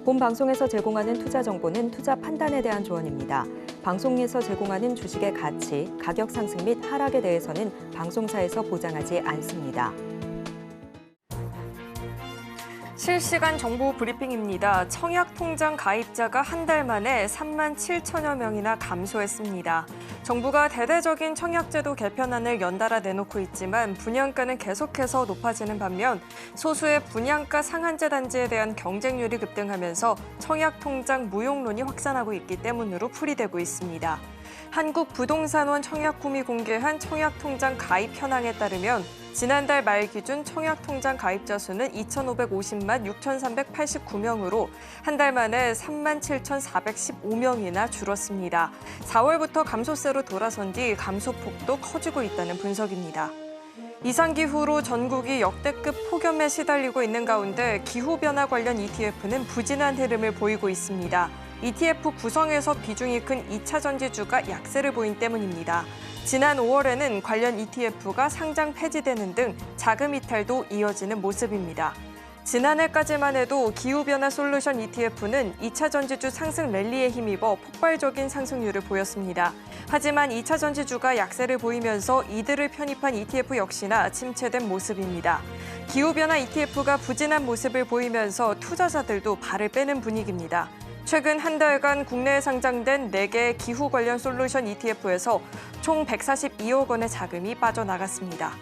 본 방송에서 제공하는 투자 정보는 투자 판단에 대한 조언입니다. 방송에서 제공하는 주식의 가치, 가격 상승 및 하락에 대해서는 방송사에서 보장하지 않습니다. 실시간 정보 브리핑입니다. 청약통장 가입자가 한 달 만에 3만 7천여 명이나 감소했습니다. 정부가 대대적인 청약제도 개편안을 연달아 내놓고 있지만 분양가는 계속해서 높아지는 반면 소수의 분양가 상한제 단지에 대한 경쟁률이 급등하면서 청약통장 무용론이 확산하고 있기 때문으로 풀이되고 있습니다. 한국부동산원 청약홈이 공개한 청약통장 가입 현황에 따르면 지난달 말 기준 청약통장 가입자 수는 2,550만 6,389명으로 한 달 만에 3만 7,415명이나 줄었습니다. 4월부터 감소세로 돌아선 뒤 감소폭도 커지고 있다는 분석입니다. 이상기후로 전국이 역대급 폭염에 시달리고 있는 가운데 기후변화 관련 ETF는 부진한 흐름을 보이고 있습니다. ETF 구성에서 비중이 큰 2차 전지주가 약세를 보인 때문입니다. 지난 5월에는 관련 ETF가 상장 폐지되는 등 자금 이탈도 이어지는 모습입니다. 지난해까지만 해도 기후변화 솔루션 ETF는 2차 전지주 상승 랠리에 힘입어 폭발적인 상승률을 보였습니다. 하지만 2차 전지주가 약세를 보이면서 이들을 편입한 ETF 역시나 침체된 모습입니다. 기후변화 ETF가 부진한 모습을 보이면서 투자자들도 발을 빼는 분위기입니다. 최근 한 달간 국내에 상장된 4개의 기후 관련 솔루션 ETF에서 총 142억 원의 자금이 빠져나갔습니다.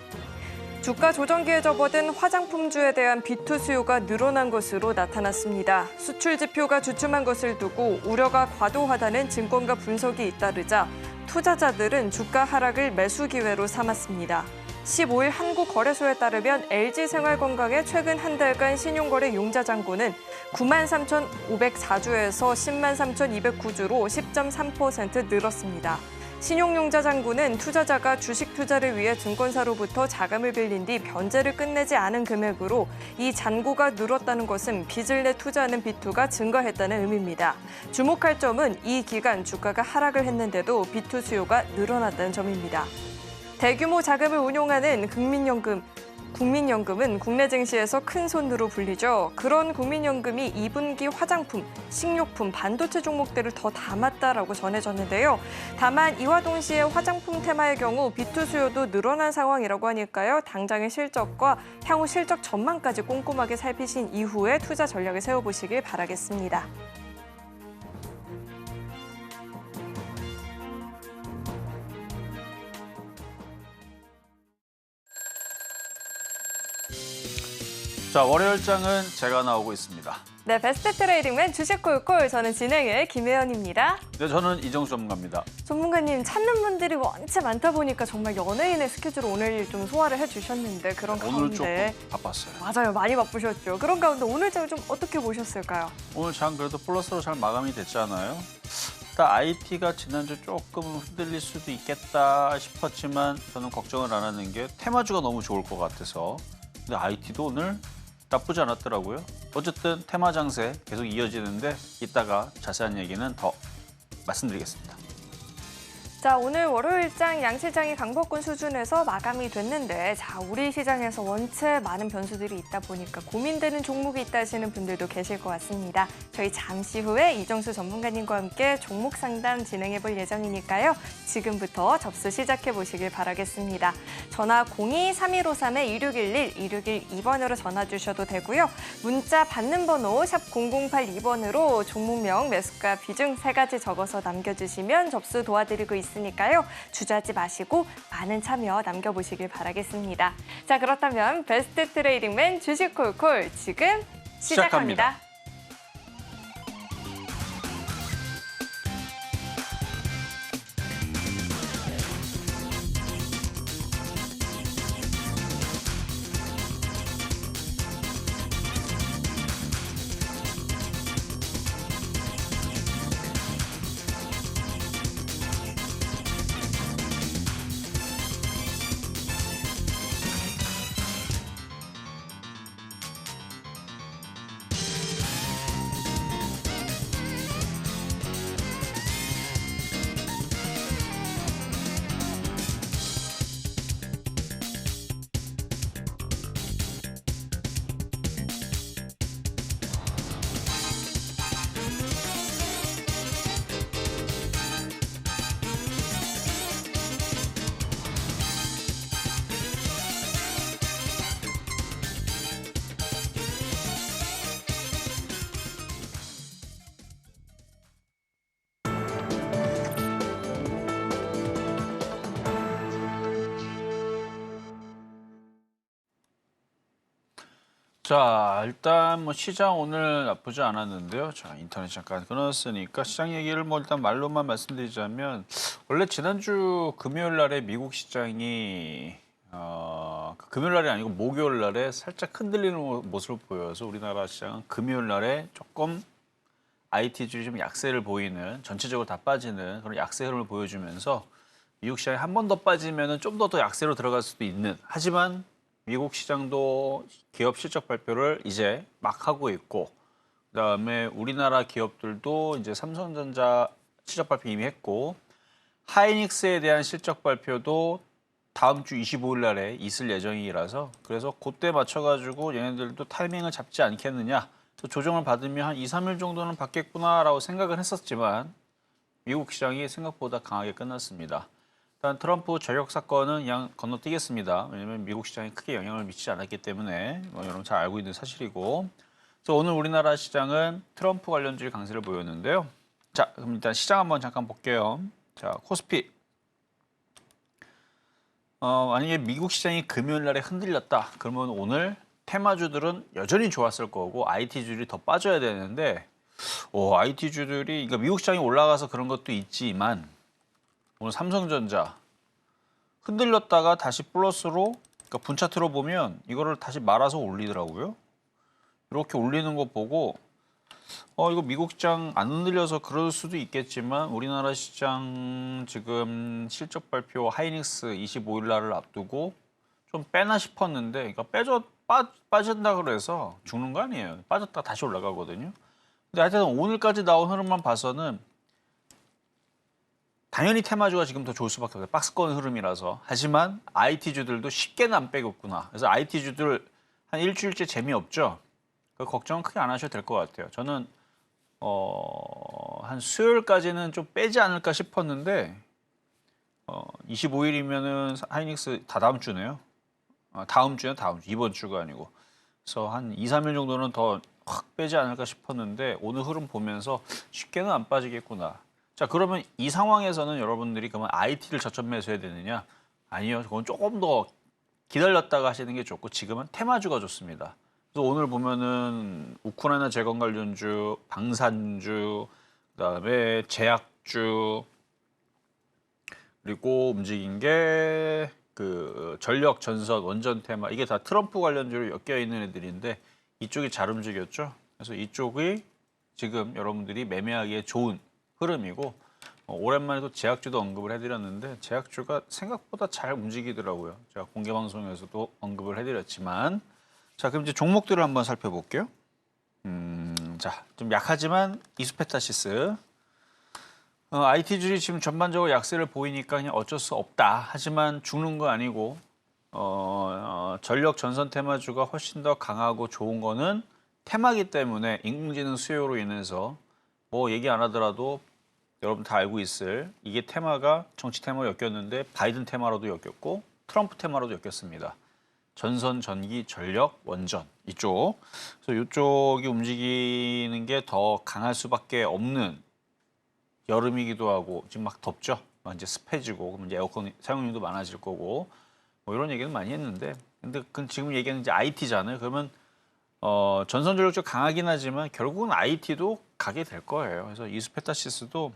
주가 조정기에 접어든 화장품주에 대한 비투 수요가 늘어난 것으로 나타났습니다. 수출 지표가 주춤한 것을 두고 우려가 과도하다는 증권가 분석이 잇따르자 투자자들은 주가 하락을 매수 기회로 삼았습니다. 15일 한국거래소에 따르면 LG생활건강의 최근 한 달간 신용거래 융자 잔고는 93,504주에서 103,209주로 10.3% 늘었습니다. 신용융자 잔고는 투자자가 주식 투자를 위해 증권사로부터 자금을 빌린 뒤 변제를 끝내지 않은 금액으로 이 잔고가 늘었다는 것은 빚을 내 투자하는 비투가 증가했다는 의미입니다. 주목할 점은 이 기간 주가가 하락을 했는데도 비투 수요가 늘어났다는 점입니다. 대규모 자금을 운용하는 국민연금은 국내 증시에서 큰 손으로 불리죠. 그런 국민연금이 2분기 화장품, 식료품, 반도체 종목들을 더 담았다라고 전해졌는데요. 다만 이와 동시에 화장품 테마의 경우 비투 수요도 늘어난 상황이라고 하니까요. 당장의 실적과 향후 실적 전망까지 꼼꼼하게 살피신 이후에 투자 전략을 세워보시길 바라겠습니다. 자, 월요일장은 제가 나오고 있습니다. 네, 베스트 트레이딩맨 주식콜콜, 저는 진행의 김혜연입니다. 네, 저는 이정수 전문가입니다. 전문가님, 찾는 분들이 원체 많다 보니까 정말 연예인의 스케줄을 오늘 좀 소화를 해주셨는데 그런 오늘 가운데 조금 바빴어요. 맞아요, 많이 바쁘셨죠. 그런 가운데 오늘 장 좀 어떻게 보셨을까요? 오늘 장 그래도 플러스로 잘 마감이 됐잖아요. 일단 IT가 지난주 조금 흔들릴 수도 있겠다 싶었지만 저는 걱정을 안 하는 게 테마주가 너무 좋을 것 같아서. 근데 IT도 오늘 나쁘지 않았더라고요. 어쨌든 테마 장세 계속 이어지는데 이따가 자세한 얘기는 더 말씀드리겠습니다. 자, 오늘 월요일장 양시장이 강보권 수준에서 마감이 됐는데 우리 시장에서 원체 많은 변수들이 있다 보니까 고민되는 종목이 있다 하시는 분들도 계실 것 같습니다. 저희 잠시 후에 이정수 전문가님과 함께 종목 상담 진행해 볼 예정이니까요. 지금부터 접수 시작해 보시길 바라겠습니다. 전화 02-3153-2611, 2612번으로 전화 주셔도 되고요. 문자 받는 번호 샵 0082번으로 종목명, 매수가, 비중 3가지 적어서 남겨주시면 접수 도와드리고 있습니다. 있으니까요. 주저하지 마시고 많은 참여 남겨보시길 바라겠습니다. 자, 그렇다면 베스트 트레이딩맨 주식콜콜 지금 시작합니다. 자, 일단 뭐 시장 오늘 나쁘지 않았는데요. 자, 인터넷 잠깐 끊었으니까 시장 얘기를 뭐 일단 말로만 말씀드리자면 원래 지난주 금요일 날에 미국 시장이 금요일 날이 아니고 목요일 날에 살짝 흔들리는 모습을 보여서 우리나라 시장은 금요일 날에 조금 IT주들이 좀 약세를 보이는 전체적으로 다 빠지는 그런 약세 흐름을 보여주면서 미국 시장이 한 번 더 빠지면 좀 더 약세로 들어갈 수도 있는 하지만 미국 시장도 기업 실적 발표를 이제 막 하고 있고 그다음에 우리나라 기업들도 이제 삼성전자 실적 발표 이미 했고 하이닉스에 대한 실적 발표도 다음 주 25일 날에 있을 예정이라서 그래서 그때 맞춰가지고 얘네들도 타이밍을 잡지 않겠느냐 조정을 받으면 한 2, 3일 정도는 받겠구나라고 생각을 했었지만 미국 시장이 생각보다 강하게 끝났습니다. 일단 트럼프 저격 사건은 그냥 건너뛰겠습니다. 왜냐하면 미국 시장에 크게 영향을 미치지 않았기 때문에 여러분 잘 알고 있는 사실이고 그래서 오늘 우리나라 시장은 트럼프 관련주의 강세를 보였는데요. 자, 그럼 일단 시장 한번 잠깐 볼게요. 자, 코스피. 만약에 미국 시장이 금요일 날에 흔들렸다. 그러면 오늘 테마주들은 여전히 좋았을 거고 IT주들이 더 빠져야 되는데 IT주들이 그러니까 미국 시장이 올라가서 그런 것도 있지만 오늘 삼성전자 흔들렸다가 다시 플러스로 그러니까 분 차트로 보면 이거를 다시 말아서 올리더라고요. 이렇게 올리는 거 보고 이거 미국 시장 안 흔들려서 그럴 수도 있겠지만 우리나라 시장 지금 실적 발표 하이닉스 25일 날을 앞두고 좀 빼나 싶었는데 그러니까 빠진다 그래서 죽는 거 아니에요. 빠졌다가 다시 올라가거든요. 근데 하여튼 오늘까지 나온 흐름만 봐서는 당연히 테마주가 지금 더 좋을 수밖에 없어요. 박스권 흐름이라서. 하지만 IT주들도 쉽게는 안 빼겠구나. 그래서 IT주들 한 일주일째 재미없죠? 그 걱정은 크게 안 하셔도 될 것 같아요. 저는 한 수요일까지는 좀 빼지 않을까 싶었는데 25일이면은 하이닉스 다 다음 주네요. 다음 주는 다음 주, 이번 주가 아니고. 그래서 한 2, 3일 정도는 더 확 빼지 않을까 싶었는데 오늘 흐름 보면서 쉽게는 안 빠지겠구나. 자, 그러면 이 상황에서는 여러분들이 그러면 IT를 저점 매수해야 되느냐? 아니요. 그건 조금 더 기다렸다가 하시는 게 좋고 지금은 테마주가 좋습니다. 그래서 오늘 보면은 우크라이나 재건 관련주, 방산주, 그다음에 제약주 그리고 움직인 게 그 전력, 전선, 원전 테마 이게 다 트럼프 관련주로 엮여 있는 애들인데 이쪽이 잘 움직였죠. 그래서 이쪽이 지금 여러분들이 매매하기에 좋은 흐름이고 오랜만에 또 제약주도 언급을 해드렸는데 제약주가 생각보다 잘 움직이더라고요. 제가 공개 방송에서도 언급을 해드렸지만 자 그럼 이제 종목들을 한번 살펴볼게요. 자 좀 약하지만 이수페타시스 IT주들이 지금 전반적으로 약세를 보이니까 그냥 어쩔 수 없다. 하지만 죽는 거 아니고 전력 전선 테마주가 훨씬 더 강하고 좋은 거는 테마기 때문에 인공지능 수요로 인해서 뭐 얘기 안 하더라도 여러분 다 알고 있을 이게 테마가 정치 테마로 엮였는데 바이든 테마로도 엮였고 트럼프 테마로도 엮였습니다. 전선, 전기, 전력, 원전 이쪽. 그래서 이쪽이 움직이는 게 더 강할 수밖에 없는 여름이기도 하고 지금 막 덥죠. 이제 습해지고 그럼 이제 에어컨 사용량도 많아질 거고 뭐 이런 얘기는 많이 했는데 근데 지금 얘기는 이제 IT잖아요. 그러면 전선 전력 쪽 강하긴 하지만 결국은 IT도 가게 될 거예요. 그래서 이수페타시스도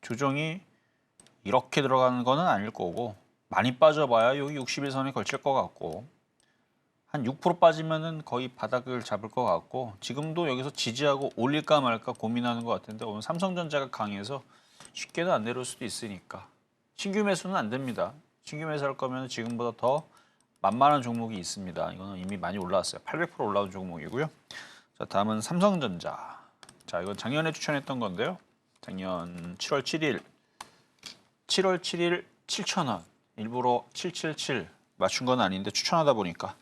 조정이 이렇게 들어가는 거는 아닐 거고 많이 빠져봐야 여기 61선에 걸칠 것 같고 한 6% 빠지면은 거의 바닥을 잡을 것 같고 지금도 여기서 지지하고 올릴까 말까 고민하는 것 같은데 오늘 삼성전자가 강해서 쉽게는 안 내려올 수도 있으니까 신규 매수는 안 됩니다. 신규 매수할 거면 지금보다 더 만만한 종목이 있습니다. 이거는 이미 많이 올라왔어요. 800% 올라온 종목이고요. 자, 다음은 삼성전자. 자, 이건 작년에 추천했던 건데요. 작년 7월 7일 7,000원. 일부러 777 맞춘 건 아닌데 추천하다 보니까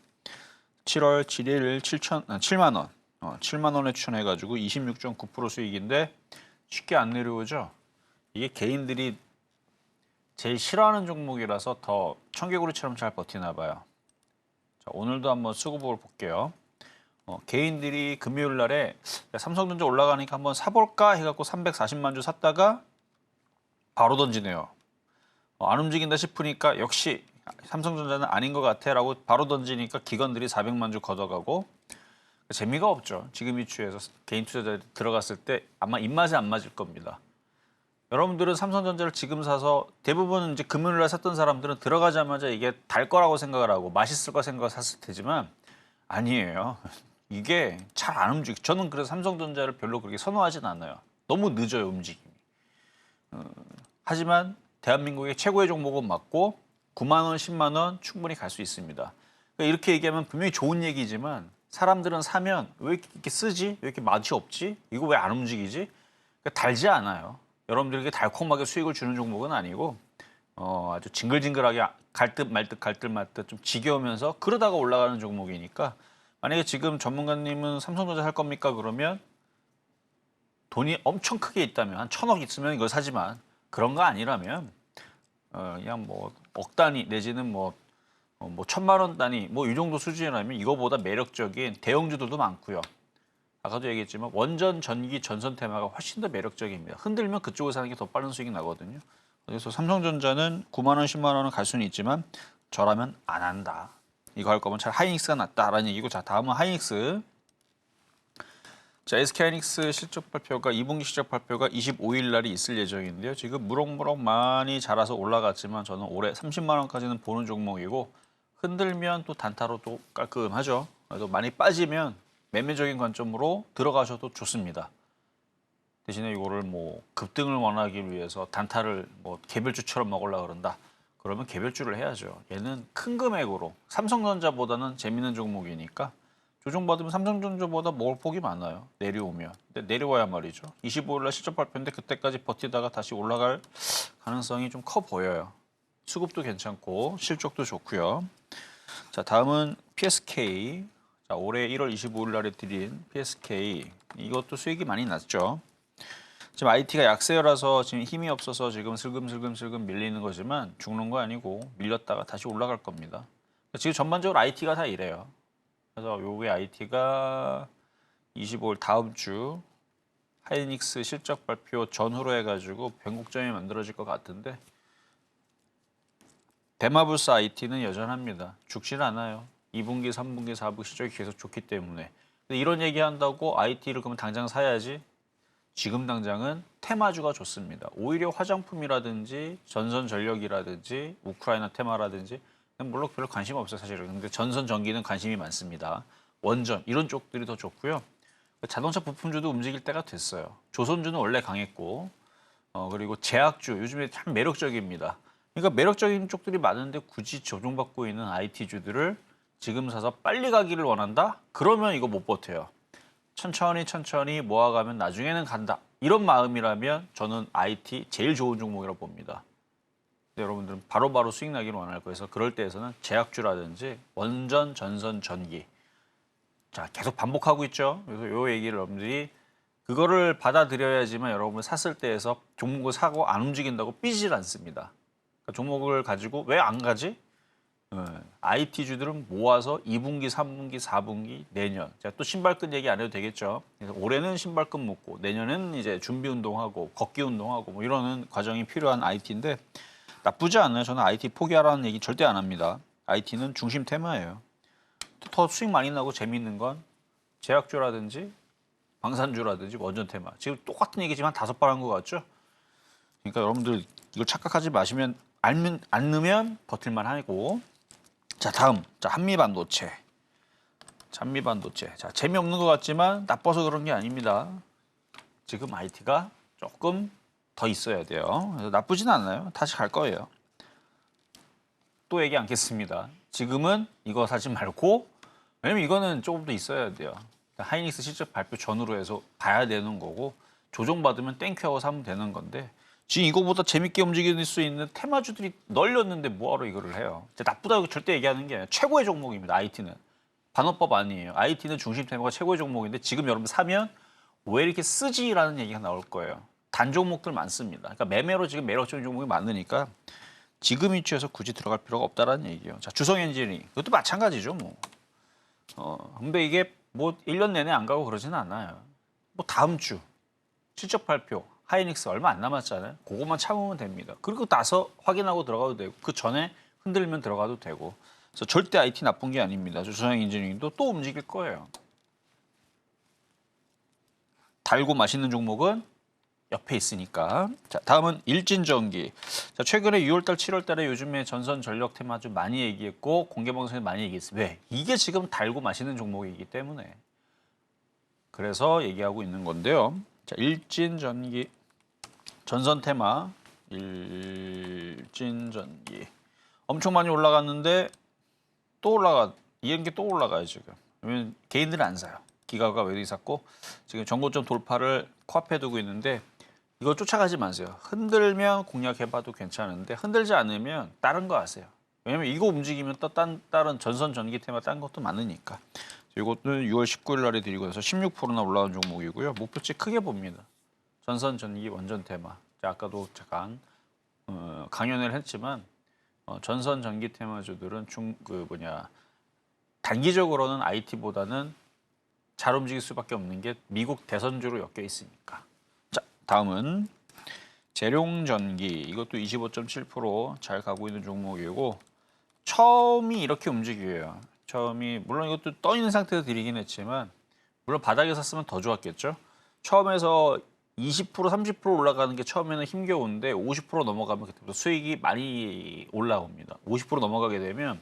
7월 7일 7만 원. 7만 원에 추천해가지고 26.9% 수익인데 쉽게 안 내려오죠. 이게 개인들이 제일 싫어하는 종목이라서 더 청개구리처럼 잘 버티나 봐요. 자, 오늘도 한번 수급을 볼게요. 개인들이 금요일 날에 삼성전자 올라가니까 한번 사볼까 해갖고 340만 주 샀다가 바로 던지네요. 안 움직인다 싶으니까 역시 삼성전자는 아닌 것 같아라고 바로 던지니까 기관들이 400만 주 걷어가고 재미가 없죠. 지금 이 추에서 개인 투자자들이 들어갔을 때 아마 입맛에 안 맞을 겁니다. 여러분들은 삼성전자를 지금 사서 대부분 이제 금요일날 샀던 사람들은 들어가자마자 이게 달 거라고 생각을 하고 맛있을 거 생각을 샀을 테지만 아니에요. 이게 잘 안 움직여. 저는 그래서 삼성전자를 별로 그렇게 선호하진 않아요. 너무 늦어요, 움직임이. 하지만 대한민국의 최고의 종목은 맞고 9만 원, 10만 원 충분히 갈 수 있습니다. 그러니까 이렇게 얘기하면 분명히 좋은 얘기지만 사람들은 사면 왜 이렇게 쓰지? 왜 이렇게 맛이 없지? 이거 왜 안 움직이지? 그러니까 달지 않아요. 여러분들에게 달콤하게 수익을 주는 종목은 아니고 아주 징글징글하게 갈 듯 말 듯 갈 듯 말 듯 좀 지겨우면서 그러다가 올라가는 종목이니까 만약에 지금 전문가님은 삼성전자 살 겁니까? 그러면 돈이 엄청 크게 있다면 한 1,000억 있으면 이걸 사지만 그런 거 아니라면 그냥 뭐 억 단위 내지는 뭐 1,000만 원 단위 뭐 이 정도 수준이라면 이거보다 매력적인 대형주들도 많고요. 아까도 얘기했지만 원전, 전기, 전선 테마가 훨씬 더 매력적입니다. 흔들면 그쪽을 사는 게 더 빠른 수익이 나거든요. 그래서 삼성전자는 9만 원, 10만 원은 갈 수는 있지만 저라면 안 한다. 이거 할 거면 차라리 하이닉스가 낫다라는 얘기고 자 다음은 하이닉스. 자 SK하이닉스 실적 발표가 2분기 실적 발표가 25일 날이 있을 예정인데요. 지금 무럭무럭 많이 자라서 올라갔지만 저는 올해 30만 원까지는 보는 종목이고 흔들면 또 단타로 또 깔끔하죠. 그래도 많이 빠지면 매매적인 관점으로 들어가셔도 좋습니다. 대신에 이거를 뭐 급등을 원하기 위해서 단타를 뭐 개별주처럼 먹으려고 그런다. 그러면 개별주를 해야죠. 얘는 큰 금액으로 삼성전자보다는 재밌는 종목이니까 조정받으면 삼성전자보다 먹을 폭이 많아요. 내려오면. 근데 내려와야 말이죠. 25일 날 실적 발표인데 그때까지 버티다가 다시 올라갈 가능성이 좀 커 보여요. 수급도 괜찮고 실적도 좋고요. 자 다음은 PSK. 자, 올해 1월 25일 날에 드린 PSK. 이것도 수익이 많이 났죠. 지금 IT가 약세여라서 지금 힘이 없어서 지금 슬금슬금 밀리는 거지만 죽는 거 아니고 밀렸다가 다시 올라갈 겁니다. 지금 전반적으로 IT가 다 이래요. 그래서 요게 IT가 25일 다음 주 하이닉스 실적 발표 전후로 해가지고 변곡점이 만들어질 것 같은데 대마불사 IT는 여전합니다. 죽진 않아요. 2분기, 3분기, 4분기 실적이 계속 좋기 때문에. 근데 이런 얘기한다고 IT를 그러면 당장 사야지? 지금 당장은 테마주가 좋습니다. 오히려 화장품이라든지 전선전력이라든지 우크라이나 테마라든지 물론 별로 관심 없어요 사실은. 근데 전선 전기는 관심이 많습니다. 원전 이런 쪽들이 더 좋고요. 자동차 부품주도 움직일 때가 됐어요. 조선주는 원래 강했고 그리고 제약주 요즘에 참 매력적입니다. 그러니까 매력적인 쪽들이 많은데 굳이 조종받고 있는 IT주들을 지금 사서 빨리 가기를 원한다? 그러면 이거 못 버텨요. 천천히 모아가면 나중에는 간다. 이런 마음이라면 저는 IT 제일 좋은 종목이라고 봅니다. 여러분들은 바로바로 수익 나기를 원할 거여서 그럴 때에서는 제약주라든지 원전, 전선, 전기. 자, 계속 반복하고 있죠. 그래서 요 얘기를 여러분들이 그거를 받아들여야지만 여러분 샀을 때에서 종목을 사고 안 움직인다고 삐지질 않습니다. 그러니까 종목을 가지고 왜 안 가지? IT주들은 모아서 2분기, 3분기, 4분기, 내년. 제가 또 신발끈 얘기 안 해도 되겠죠. 그래서 올해는 신발끈 묶고 내년에는 이제 준비 운동하고 걷기 운동하고 뭐 이러는 과정이 필요한 IT인데 나쁘지 않아요. 저는 IT 포기하라는 얘기 절대 안 합니다. IT는 중심 테마예요. 더 수익 많이 나고 재미있는 건 제약주라든지 방산주라든지 원전 테마. 지금 똑같은 얘기지만 5번 한 것 같죠? 그러니까 여러분들 이걸 착각하지 마시면 안 넣으면 버틸만 하고. 자 다음 한미반도체. 자 재미없는 것 같지만 나빠서 그런 게 아닙니다. 지금 IT가 조금 더 있어야 돼요. 그래서 나쁘진 않아요. 다시 갈 거예요. 또 얘기 않겠습니다. 지금은 이거 사지 말고 왜냐면 이거는 조금 더 있어야 돼요. 그러니까 하이닉스 실적 발표 전후로 해서 봐야 되는 거고 조정받으면 땡큐하고 사면 되는 건데 지금 이거보다 재밌게 움직일 수 있는 테마주들이 널렸는데 뭐하러 이거를 해요. 나쁘다고 절대 얘기하는 게 아니라 최고의 종목입니다. IT는. 반어법 아니에요. IT는 중심 테마가 최고의 종목인데 지금 여러분 사면 왜 이렇게 쓰지라는 얘기가 나올 거예요. 단 종목들 많습니다. 그러니까 매매로 지금 매력적인 종목이 많으니까 지금 위치에서 굳이 들어갈 필요가 없다라는 얘기예요. 자, 주성엔지니어링 이것도 마찬가지죠, 뭐. 근데 이게 뭐 1년 내내 안 가고 그러지는 않아요. 뭐 다음 주 실적 발표 하이닉스 얼마 안 남았잖아요. 그것만 참으면 됩니다. 그리고 나서 확인하고 들어가도 되고 그 전에 흔들면 들어가도 되고. 그래서 절대 IT 나쁜 게 아닙니다. 주성 엔지니어링도 또 움직일 거예요. 달고 맛있는 종목은 옆에 있으니까. 자, 다음은 일진전기. 자, 최근에 6월달, 7월달에 요즘에 전선 전력 테마 좀 많이 얘기했고 공개 방송에 많이 얘기했어요. 왜? 이게 지금 달고 맛있는 종목이기 때문에. 그래서 얘기하고 있는 건데요. 자, 일진전기 전선 테마 일진전기 엄청 많이 올라갔는데 또 이런 게 또 올라가요 지금. 왜냐면 개인들은 안 사요. 기가가 외국이 샀고 지금 전고점 돌파를 코앞에 두고 있는데 이거 쫓아가지 마세요. 흔들면 공략해봐도 괜찮은데 흔들지 않으면 다른 거 하세요. 왜냐면 이거 움직이면 또 다른 전선 전기 테마 딴 것도 많으니까. 이것도 6월 19일 날에 드리고 나서 16%나 올라온 종목이고요. 목표치 크게 봅니다. 전선 전기 원전 테마. 아까도 잠깐 강연을 했지만 전선 전기 테마주들은 단기적으로는 IT보다는 잘 움직일 수밖에 없는 게 미국 대선주로 엮여 있으니까. 자, 다음은 재룡전기. 이것도 25.7% 가고 있는 종목이고 처음이 이렇게 움직여요. 처음이 물론 이것도 떠 있는 상태에서 드리긴 했지만 물론 바닥에 샀으면 더 좋았겠죠. 처음에서 20% 30% 올라가는 게 처음에는 힘겨운데 50% 넘어가면 그때부터 수익이 많이 올라옵니다. 50% 넘어가게 되면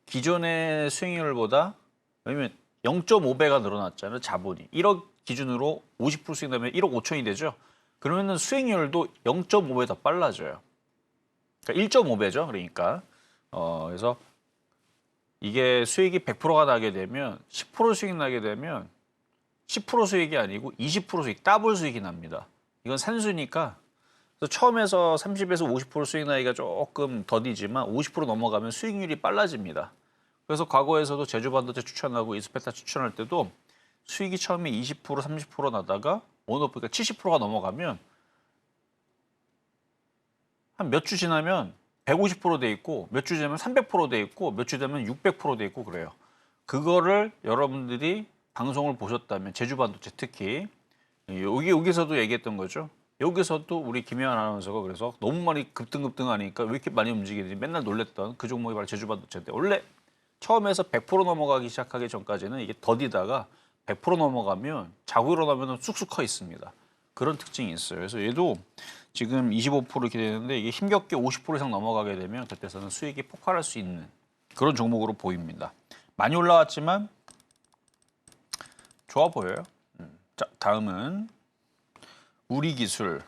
기존의 수익률보다 왜냐면 0.5배가 늘어났잖아요. 자본이 1억 기준으로 50% 수익 나면 1억 5천이 되죠. 그러면은 수익률도 0.5배 더 빨라져요. 그러니까 1.5배죠. 그러니까 그래서 이게 수익이 100%가 나게 되면 10% 수익 나게 되면 10% 수익이 아니고 20% 수익, 더블 수익이 납니다. 이건 산수니까 그래서 처음에서 30에서 50% 수익 나기가 조금 더디지만 50% 넘어가면 수익률이 빨라집니다. 그래서 과거에서도 제주반도체 추천하고 이스페타 추천할 때도 수익이 처음에 20% 30% 나다가 원오프가 70%가 넘어가면 한 몇 주 지나면 150%돼 있고 몇 주 지나면 300%돼 있고 몇 주 되면 600%돼 있고 그래요. 그거를 여러분들이 방송을 보셨다면 제주반도체 특히 여기서도 얘기했던 거죠. 여기서도 우리 김혜환 아나운서가 그래서 너무 많이 급등하니까 왜 이렇게 많이 움직이는지 맨날 놀랬던 그 종목이 바로 제주반도체인데 원래 처음에서 100% 넘어가기 시작하기 전까지는 이게 더디다가 100% 넘어가면 자고 일어나면 쑥쑥 커 있습니다. 그런 특징이 있어요. 그래서 얘도 지금 25% 이렇게 되는데 이게 힘겹게 50% 이상 넘어가게 되면 그때서는 수익이 폭발할 수 있는 그런 종목으로 보입니다. 많이 올라왔지만 좋아 보여요. 자, 다음은 우리기술.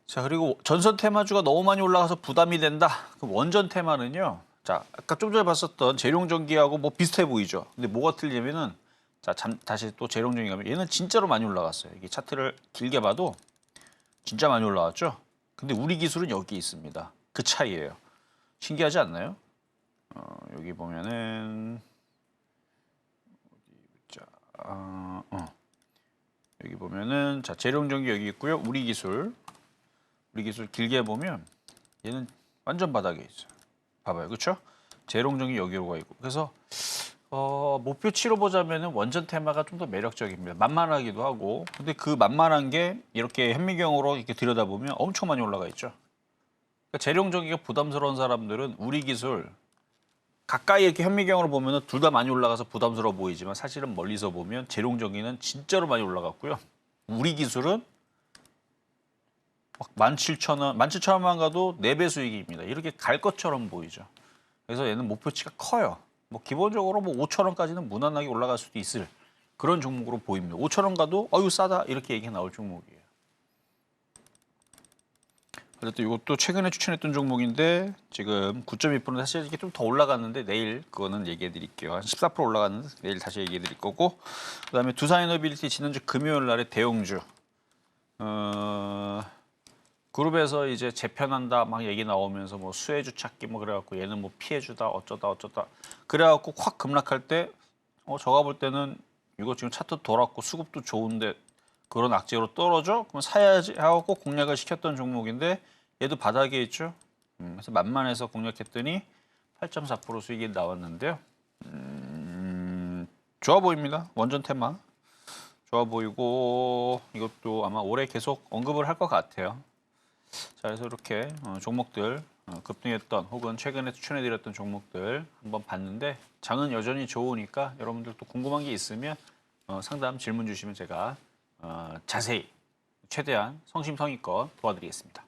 자, 그리고 전선 테마주가 너무 많이 올라가서 부담이 된다. 그럼 원전 테마는요. 자, 아까 좀 전에 봤었던 재룡전기하고 뭐 비슷해 보이죠. 근데 뭐가 틀리냐면은 자, 다시 또 재룡전기 가면 얘는 진짜로 많이 올라갔어요. 이게 차트를 길게 봐도 진짜 많이 올라왔죠. 근데 우리기술은 여기 있습니다. 그 차이예요. 신기하지 않나요? 여기 보면은 여기 보면은 자 재룡전기 여기 있고요. 우리기술 길게 보면 얘는 완전 바닥에 있어요. 봐봐요, 그렇죠? 재룡전기 여기로 가 있고 그래서 목표치로 보자면은 원전 테마가 좀 더 매력적입니다. 만만하기도 하고 근데 그 만만한 게 이렇게 현미경으로 이렇게 들여다보면 엄청 많이 올라가 있죠. 그러니까 재룡전기가 부담스러운 사람들은 우리기술 가까이 이렇게 현미경으로 보면 둘 다 많이 올라가서 부담스러워 보이지만 사실은 멀리서 보면 재룡전기는 진짜로 많이 올라갔고요. 우리기술은 막 17,000원, 17,000원만 가도 4배 수익입니다. 이렇게 갈 것처럼 보이죠. 그래서 얘는 목표치가 커요. 뭐 기본적으로 뭐 5,000원까지는 무난하게 올라갈 수도 있을 그런 종목으로 보입니다. 5,000원 가도 어유 싸다 이렇게 얘기 나올 종목이에요. 어쨌든 이것도 최근에 추천했던 종목인데 지금 9.2% 사실 이게 좀 더 올라갔는데 내일 그거는 얘기해 드릴게요. 한 14% 올라갔는데 내일 다시 얘기해 드릴 거고 그다음에 두산에너빌리티 지난주 금요일 날에 대형주 그룹에서 이제 재편한다 막 얘기 나오면서 뭐 수혜주 찾기 뭐 그래갖고 얘는 뭐 피해주다 어쩌다 그래갖고 확 급락할 때 저가 볼 때는 이거 지금 차트 돌았고 수급도 좋은데 그런 악재로 떨어져? 그럼 사야지 하고 공략을 시켰던 종목인데 얘도 바닥에 있죠. 그래서 만만해서 공략했더니 8.4% 수익이 나왔는데요. 좋아 보입니다. 원전 테마 좋아 보이고 이것도 아마 올해 계속 언급을 할 것 같아요. 자, 그래서 이렇게 종목들 급등했던 혹은 최근에 추천해드렸던 종목들 한번 봤는데 장은 여전히 좋으니까 여러분들도 궁금한 게 있으면 상담 질문 주시면 제가 자세히 최대한 성심성의껏 도와드리겠습니다.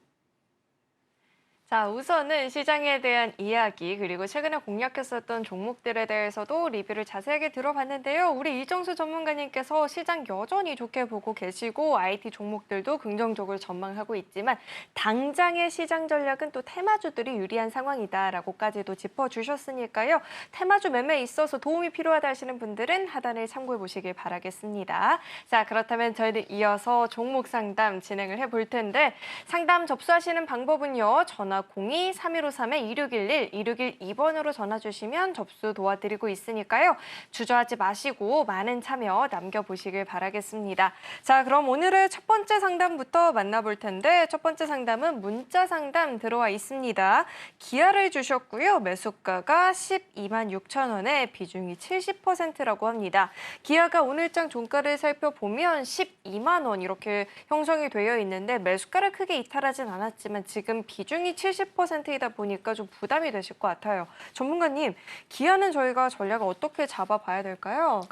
자, 우선은 시장에 대한 이야기 그리고 최근에 공략했었던 종목들에 대해서도 리뷰를 자세하게 들어봤는데요. 우리 이정수 전문가님께서 시장 여전히 좋게 보고 계시고 IT 종목들도 긍정적으로 전망하고 있지만 당장의 시장 전략은 또 테마주들이 유리한 상황이다라고까지도 짚어주셨으니까요. 테마주 매매에 있어서 도움이 필요하다 하시는 분들은 하단을 참고해 보시길 바라겠습니다. 자, 그렇다면 저희는 이어서 종목 상담 진행을 해볼 텐데 상담 접수하시는 방법은요. 전화 02-3153-2611, 2612번으로 전화 주시면 접수 도와드리고 있으니까요. 주저하지 마시고 많은 참여 남겨보시길 바라겠습니다. 자, 그럼 오늘의 첫 번째 상담부터 만나볼 텐데 첫 번째 상담은 문자 상담 들어와 있습니다. 기아를 주셨고요. 매수가가 12만 6천 원에 비중이 70%라고 합니다. 기아가 오늘장 종가를 살펴보면 12만 원 이렇게 형성이 되어 있는데 매수가를 크게 이탈하진 않았지만 지금 비중이 70%이다 보니까 좀 부담이 되실 것 같아요. 전문가님, 기아는 저희가 전략을 어떻게 잡아봐야 될까요?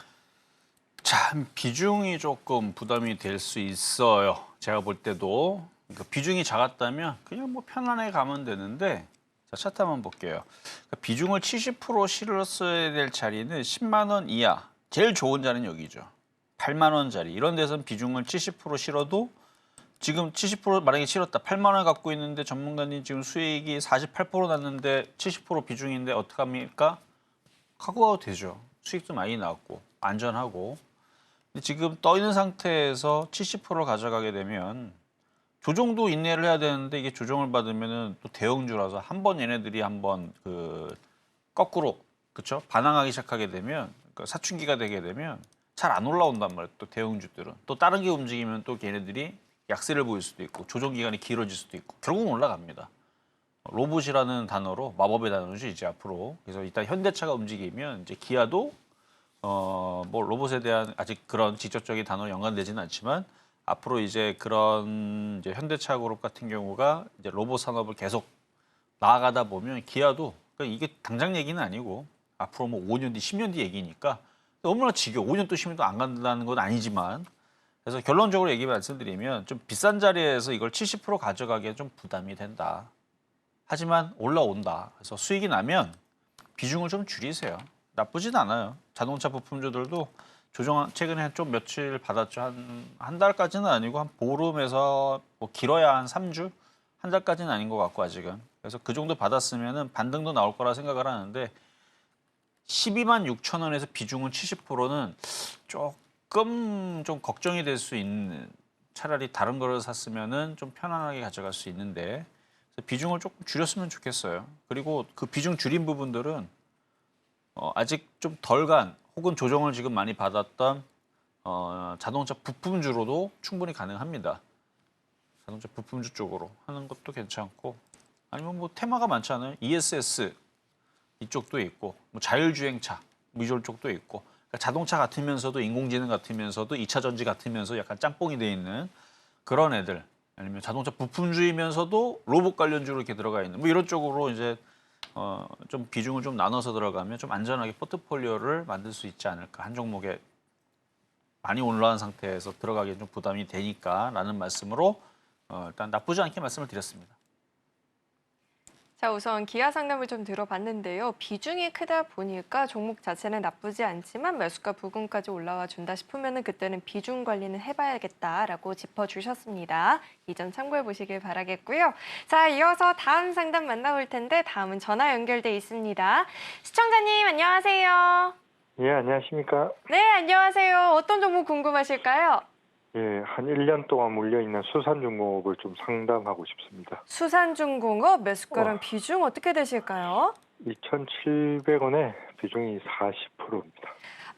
참 비중이 조금 부담이 될 수 있어요. 제가 볼 때도 그러니까 비중이 작았다면 그냥 뭐 편안하게 가면 되는데 자, 차트 한번 볼게요. 그러니까 비중을 70% 실었어야 될 자리는 10만 원 이하. 제일 좋은 자리는 여기죠. 8만 원짜리. 이런 데서는 비중을 70% 실어도 지금 70% 만약에 실었다. 8만 원 갖고 있는데 전문가님 지금 수익이 48% 났는데 70% 비중인데 어떡합니까? 갖고 가도 되죠. 수익도 많이 나왔고 안전하고. 근데 지금 떠 있는 상태에서 70%를 가져가게 되면 조정도 인내를 해야 되는데 이게 조정을 받으면은 또 대형주라서 한 번 얘네들이 한번 그 거꾸로 그렇죠? 반항하기 시작하게 되면 그러니까 사춘기가 되게 되면 잘 안 올라온단 말이에요. 또 대형주들은 또 다른 게 움직이면 또 걔네들이 약세를 보일 수도 있고 조정 기간이 길어질 수도 있고 결국은 올라갑니다. 로봇이라는 단어로 마법의 단어죠 이제 앞으로. 그래서 일단 현대차가 움직이면 이제 기아도 뭐 로봇에 대한 아직 그런 직접적인 단어로 연관되지는 않지만 앞으로 이제 그런 이제 현대차 그룹 같은 경우가 이제 로봇 산업을 계속 나아가다 보면 기아도 그러니까 이게 당장 얘기는 아니고 앞으로 뭐 5년 뒤, 10년 뒤 얘기니까 너무나 지겨워. 5년 또 10년 또 안 간다는 건 아니지만 그래서 결론적으로 얘기 말씀드리면 좀 비싼 자리에서 이걸 70% 가져가기에 좀 부담이 된다. 하지만 올라온다. 그래서 수익이 나면 비중을 좀 줄이세요. 나쁘진 않아요. 자동차 부품주들도 조정 최근에 좀 며칠 받았죠. 한 달까지는 아니고 한 보름에서 뭐 길어야 한 3주? 한 달까지는 아닌 것 같고 아직은. 그래서 그 정도 받았으면은 반등도 나올 거라 생각을 하는데 12만 6천 원에서 비중은 70%는 조금 좀 걱정이 될 수 있는 차라리 다른 거를 샀으면은 좀 편안하게 가져갈 수 있는데 비중을 조금 줄였으면 좋겠어요. 그리고 그 비중 줄인 부분들은 아직 좀 덜 간 혹은 조정을 지금 많이 받았던 자동차 부품주로도 충분히 가능합니다. 자동차 부품주 쪽으로 하는 것도 괜찮고 아니면 뭐 테마가 많잖아요. ESS 이쪽도 있고 뭐 자율주행차 이쪽 쪽도 있고 그러니까 자동차 같으면서도 인공지능 같으면서도 2차 전지 같으면서 약간 짬뽕이 돼 있는 그런 애들 아니면 자동차 부품주이면서도 로봇 관련주로 이렇게 들어가 있는 뭐 이런 쪽으로 이제 좀 비중을 좀 나눠서 들어가면 좀 안전하게 포트폴리오를 만들 수 있지 않을까. 한 종목에 많이 올라간 상태에서 들어가기엔 좀 부담이 되니까라는 말씀으로 일단 나쁘지 않게 말씀을 드렸습니다. 자, 우선 기아 상담을 좀 들어봤는데요. 비중이 크다 보니까 종목 자체는 나쁘지 않지만 매수가 부근까지 올라와 준다 싶으면 그때는 비중 관리는 해봐야겠다라고 짚어주셨습니다. 이 점 참고해 보시길 바라겠고요. 자, 이어서 다음 상담 만나볼 텐데 다음은 전화 연결돼 있습니다. 시청자님 안녕하세요. 예, 안녕하십니까. 네, 안녕하세요. 어떤 종목 궁금하실까요? 예, 한 1년 동안 물려있는 수산중공업을 좀 상담하고 싶습니다. 수산중공업 매수가랑 비중 어떻게 되실까요? 2,700원에 비중이 40%입니다.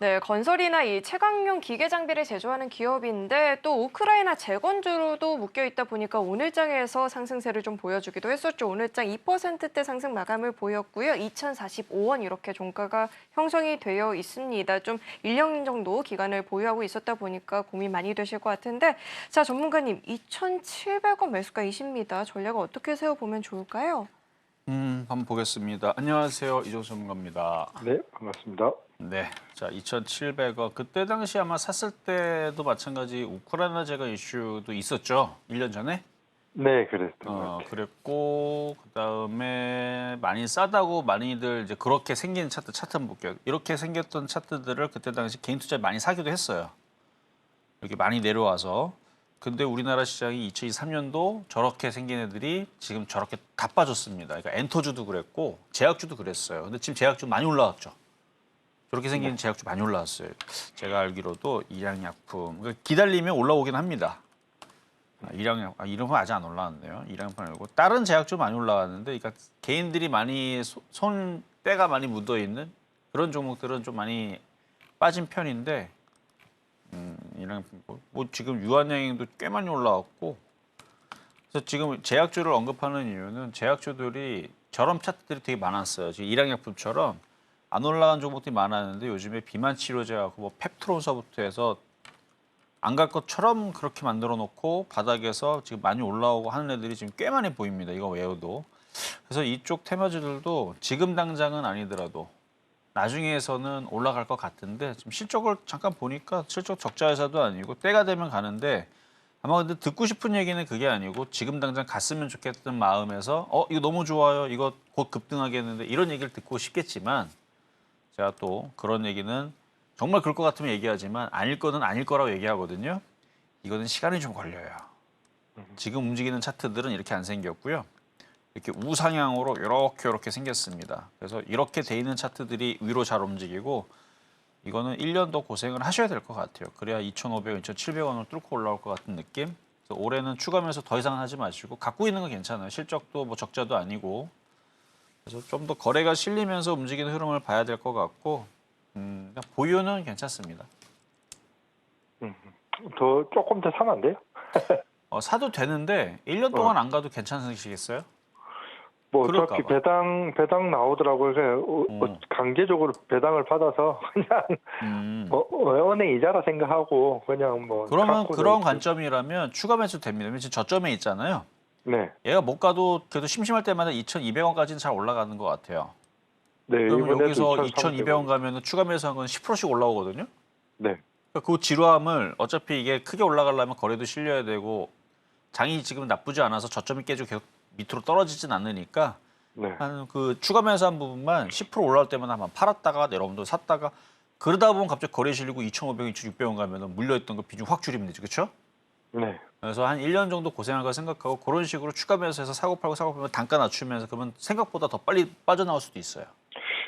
네, 건설이나 이 채광용 기계 장비를 제조하는 기업인데 또 우크라이나 재건주로도 묶여 있다 보니까 오늘장에서 상승세를 좀 보여주기도 했었죠. 오늘장 2%대 상승 마감을 보였고요. 2,045원 이렇게 종가가 형성이 되어 있습니다. 좀 1년 정도 기간을 보유하고 있었다 보니까 고민 많이 되실 것 같은데 자, 전문가님 2,700원 매수가이십니다. 전략을 어떻게 세워보면 좋을까요? 한번 보겠습니다. 안녕하세요. 이종수 전문가입니다. 네, 반갑습니다. 네, 자 2,700원. 그때 당시 아마 샀을 때도 마찬가지 우크라이나 재건 이슈도 있었죠. 1년 전에. 네, 그랬던 것 같아요. 그랬고 그다음에 많이 싸다고 많이들 이제 그렇게 생긴 차트 한번 볼게요. 이렇게 생겼던 차트들을 그때 당시 개인 투자에 많이 사기도 했어요. 이렇게 많이 내려와서. 근데 우리나라 시장이 2023년도 저렇게 생긴 애들이 지금 저렇게 다 빠졌습니다. 그러니까 엔터주도 그랬고 제약주도 그랬어요. 근데 지금 제약주 많이 올라왔죠. 저렇게 생긴 제약주 많이 올라왔어요. 제가 알기로도 일양약품 그러니까 기다리면 올라오긴 합니다. 일양약품 이런 건 아직 안 올라왔네요. 일양약품 아니고 다른 제약주 많이 올라왔는데, 그러니까 개인들이 많이 손 때가 많이 묻어 있는 그런 종목들은 좀 많이 빠진 편인데. 뭐 지금 유한양행도 꽤 많이 올라왔고, 그래서 지금 제약주를 언급하는 이유는 제약주들이 저런 차트들이 되게 많았어요. 지금 일양약품처럼 안 올라간 종목들이 많았는데 요즘에 비만 치료제하고 뭐 펩트론서부터 해서 안 갈 것처럼 그렇게 만들어 놓고 바닥에서 지금 많이 올라오고 하는 애들이 지금 꽤 많이 보입니다. 이거 외에도. 그래서 이쪽 테마주들도 지금 당장은 아니더라도 나중에서는 올라갈 것 같은데, 지금 실적을 잠깐 보니까 실적 적자 회사도 아니고 때가 되면 가는데, 아마 근데 듣고 싶은 얘기는 그게 아니고 지금 당장 갔으면 좋겠던 마음에서 이거 너무 좋아요, 이거 곧 급등하겠는데 이런 얘기를 듣고 싶겠지만, 제가 또 그런 얘기는 정말 그럴 것 같으면 얘기하지만 아닐 거는 아닐 거라고 얘기하거든요. 이거는 시간이 좀 걸려요. 지금 움직이는 차트들은 이렇게 안 생겼고요. 이렇게 우상향으로 이렇게 생겼습니다. 그래서 이렇게 돼 있는 차트들이 위로 잘 움직이고, 이거는 1년 더 고생을 하셔야 될 것 같아요. 그래야 2,500원, 2,700원을 뚫고 올라올 것 같은 느낌. 그래서 올해는 추가하면서 더 이상 하지 마시고 갖고 있는 건 괜찮아요. 실적도 뭐 적자도 아니고. 그래서 좀 더 거래가 실리면서 움직이는 흐름을 봐야 될 것 같고, 보유는 괜찮습니다. 더 조금 더 사면 안 돼요? 사도 되는데 1년 동안 안 가도 괜찮으시겠어요? 뭐 그럴까 어차피 봐. 배당 나오더라고요. 그냥 강제적으로 배당을 받아서 그냥 은행 이자라 생각하고 그냥 뭐 그러면 갖고 그런 있지. 관점이라면 추가 매수 됩니다. 왜냐면 지금 저점에 있잖아요. 네, 얘가 못 가도 그래도 심심할 때마다 2,200원까지는 잘 올라가는 것 같아요. 네, 그러면 이번에도 여기서 2,300원. 2,200원 가면 추가 매수한 건 10%씩 올라오거든요. 네, 그러니까 그 지루함을 어차피 이게 크게 올라가려면 거래도 실려야 되고, 장이 지금 나쁘지 않아서 저점이 깨지고 계속 밑으로 떨어지진 않으니까 네, 한 그 추가 매수한 부분만 10% 올라올 때마다 한번 팔았다가 여러분도 샀다가 그러다 보면 갑자기 거래 실리고 2,500원, 2,600원 가면 물려있던 거 비중 확 줄이면 되죠. 그렇죠? 네. 그래서 한 1년 정도 고생할 거 생각하고 그런 식으로 추가 매수해서 사고 팔고 단가 낮추면서, 그러면 생각보다 더 빨리 빠져나올 수도 있어요.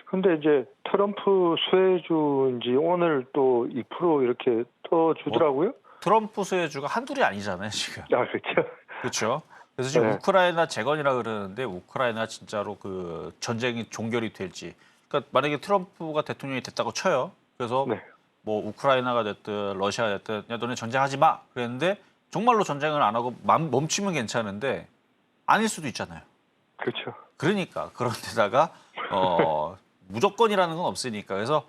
근데 이제 트럼프 수혜주인지 오늘 또 2% 이렇게 떠 주더라고요. 트럼프 수혜주가 한둘이 아니잖아요, 지금. 아, 그렇죠. 그렇죠? 그래서 지금 네. 우크라이나 재건이라 그러는데, 우크라이나 진짜로 그 전쟁이 종결이 될지. 그러니까 만약에 트럼프가 대통령이 됐다고 쳐요. 그래서 네. 뭐 우크라이나가 됐든 러시아가 됐든 야 너네 전쟁하지 마 그랬는데 정말로 전쟁을 안 하고 멈추면 괜찮은데 아닐 수도 있잖아요. 그렇죠. 그러니까 그런 데다가 무조건이라는 건 없으니까. 그래서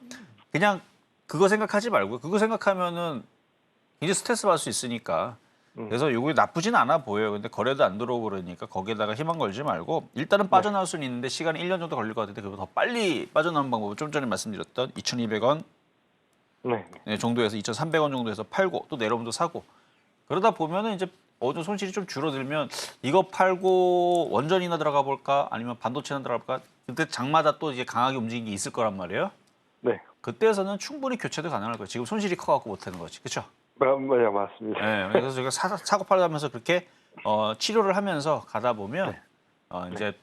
그냥 그거 생각하지 말고, 그거 생각하면은 굉장히 스트레스 받을 수 있으니까. 그래서 이게 나쁘진 않아 보여요. 근데 거래도 안 들어오고 그러니까 거기에다가 희망 걸지 말고 일단은 빠져나올 수는 있는데 시간이 1년 정도 걸릴 것 같은데, 그거 더 빨리 빠져나오는 방법은 좀 전에 말씀드렸던 2,200원 네. 정도에서 2,300원 정도에서 팔고 또 내려오면 또 사고, 그러다 보면은 이제 어느 정도 손실이 좀 줄어들면 이거 팔고 원전이나 들어가 볼까 아니면 반도체나 들어가 볼까, 그때 장마다 또 이제 강하게 움직이는 게 있을 거란 말이에요. 네. 그때에서는 충분히 교체도 가능할 거예요. 지금 손실이 커갖고 못하는 거지, 그렇죠? 네, 맞습니다. 네, 그래서 제가 사고 팔고 하면서 그렇게 치료를 하면서 가다 보면 이제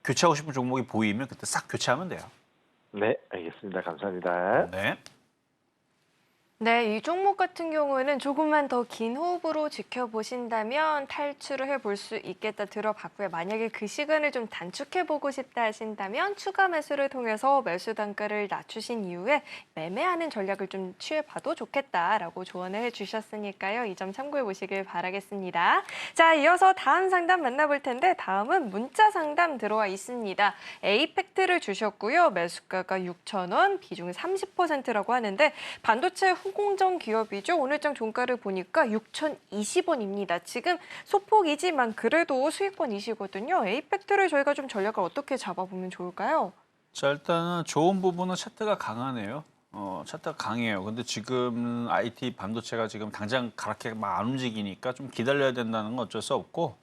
교체하고 싶은 종목이 보이면 그때 싹 교체하면 돼요. 네, 알겠습니다. 감사합니다. 네. 네, 이 종목 같은 경우에는 조금만 더 긴 호흡으로 지켜보신다면 탈출을 해볼 수 있겠다 들어봤고요. 만약에 그 시간을 좀 단축해보고 싶다 하신다면 추가 매수를 통해서 매수 단가를 낮추신 이후에 매매하는 전략을 좀 취해봐도 좋겠다라고 조언을 해주셨으니까요. 이 점 참고해보시길 바라겠습니다. 자, 이어서 다음 상담 만나볼 텐데 다음은 문자 상담 들어와 있습니다. 에이펙트를 주셨고요. 매수가가 6,000원, 비중이 30%라고 하는데 반도체 항공정 기업이죠. 오늘장 종가를 보니까 6,020원입니다. 지금 소폭이지만 그래도 수익권이시거든요. 에이펙트를 저희가 좀 전략을 어떻게 잡아보면 좋을까요? 자, 일단은 좋은 부분은 차트가 강하네요. 차트가 강해요. 근데 지금 IT 반도체가 지금 당장 그렇게 막 안 움직이니까 좀 기다려야 된다는 건 어쩔 수 없고.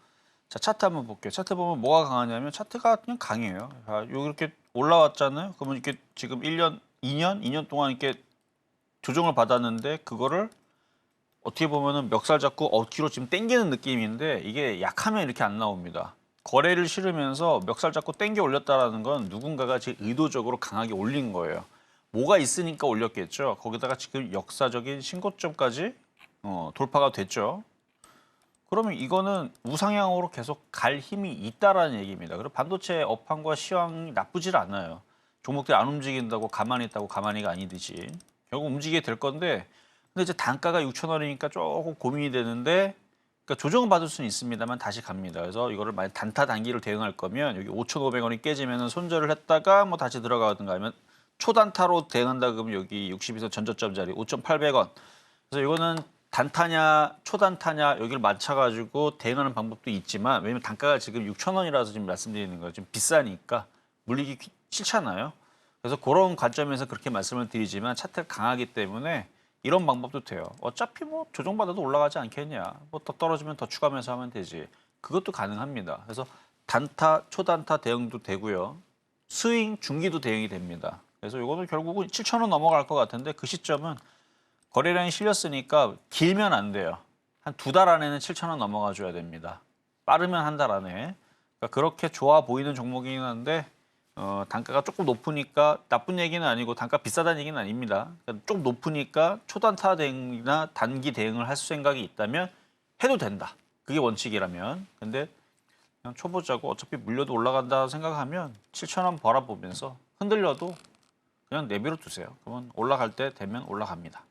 자, 차트 한번 볼게요. 차트 보면 뭐가 강하냐면 차트가 그냥 강해요. 자, 이렇게 올라왔잖아요. 그러면 이렇게 지금 1년, 2년 동안 이렇게 조정을 받았는데 그거를 어떻게 보면은 멱살 잡고 억지로 지금 당기는 느낌인데 이게 약하면 이렇게 안 나옵니다. 거래를 실으면서 멱살 잡고 당겨 올렸다라는 건 누군가가 지금 의도적으로 강하게 올린 거예요. 뭐가 있으니까 올렸겠죠. 거기다가 지금 역사적인 신고점까지 돌파가 됐죠. 그러면 이거는 우상향으로 계속 갈 힘이 있다라는 얘기입니다. 그리고 반도체 업황과 시황이 나쁘질 않아요. 종목들이 안 움직인다고 가만히 있다고 가만히가 아니듯이 결국 움직이게 될 건데 근데 이제 단가가 6,000원이니까 조금 고민이 되는데 그러니까 조정은 받을 수는 있습니다만 다시 갑니다. 그래서 이거를 만약 단타 단기로 대응할 거면 여기 5,500원이 깨지면 손절을 했다가 뭐 다시 들어가든가 하면 초단타로 대응한다 그러면 여기 62선 전저점 자리 5,800원. 그래서 이거는 단타냐 초단타냐 여기를 맞춰가지고 대응하는 방법도 있지만 왜냐면 단가가 지금 6,000원이라서 지금 말씀드리는 거예요. 좀 비싸니까 물리기 싫잖아요. 그래서 그런 관점에서 그렇게 말씀을 드리지만 차트가 강하기 때문에 이런 방법도 돼요. 어차피 뭐 조정받아도 올라가지 않겠냐. 뭐 더 떨어지면 더 추가하면서 하면 되지. 그것도 가능합니다. 그래서 단타, 초단타 대응도 되고요. 스윙, 중기도 대응이 됩니다. 그래서 이거는 결국은 7,000원 넘어갈 것 같은데 그 시점은 거래량이 실렸으니까 길면 안 돼요. 한 2달 안에는 7,000원 넘어가 줘야 됩니다. 빠르면 한 달 안에. 그러니까 그렇게 좋아 보이는 종목이긴 한데 단가가 조금 높으니까 나쁜 얘기는 아니고 단가 비싸다는 얘기는 아닙니다. 그러니까 좀 높으니까 초단타 대응이나 단기 대응을 할 생각이 있다면 해도 된다. 그게 원칙이라면. 근데 그냥 초보자고 어차피 물려도 올라간다 생각하면 7,000원 바라보면서 흔들려도 그냥 내비로 두세요. 그러면 올라갈 때 되면 올라갑니다.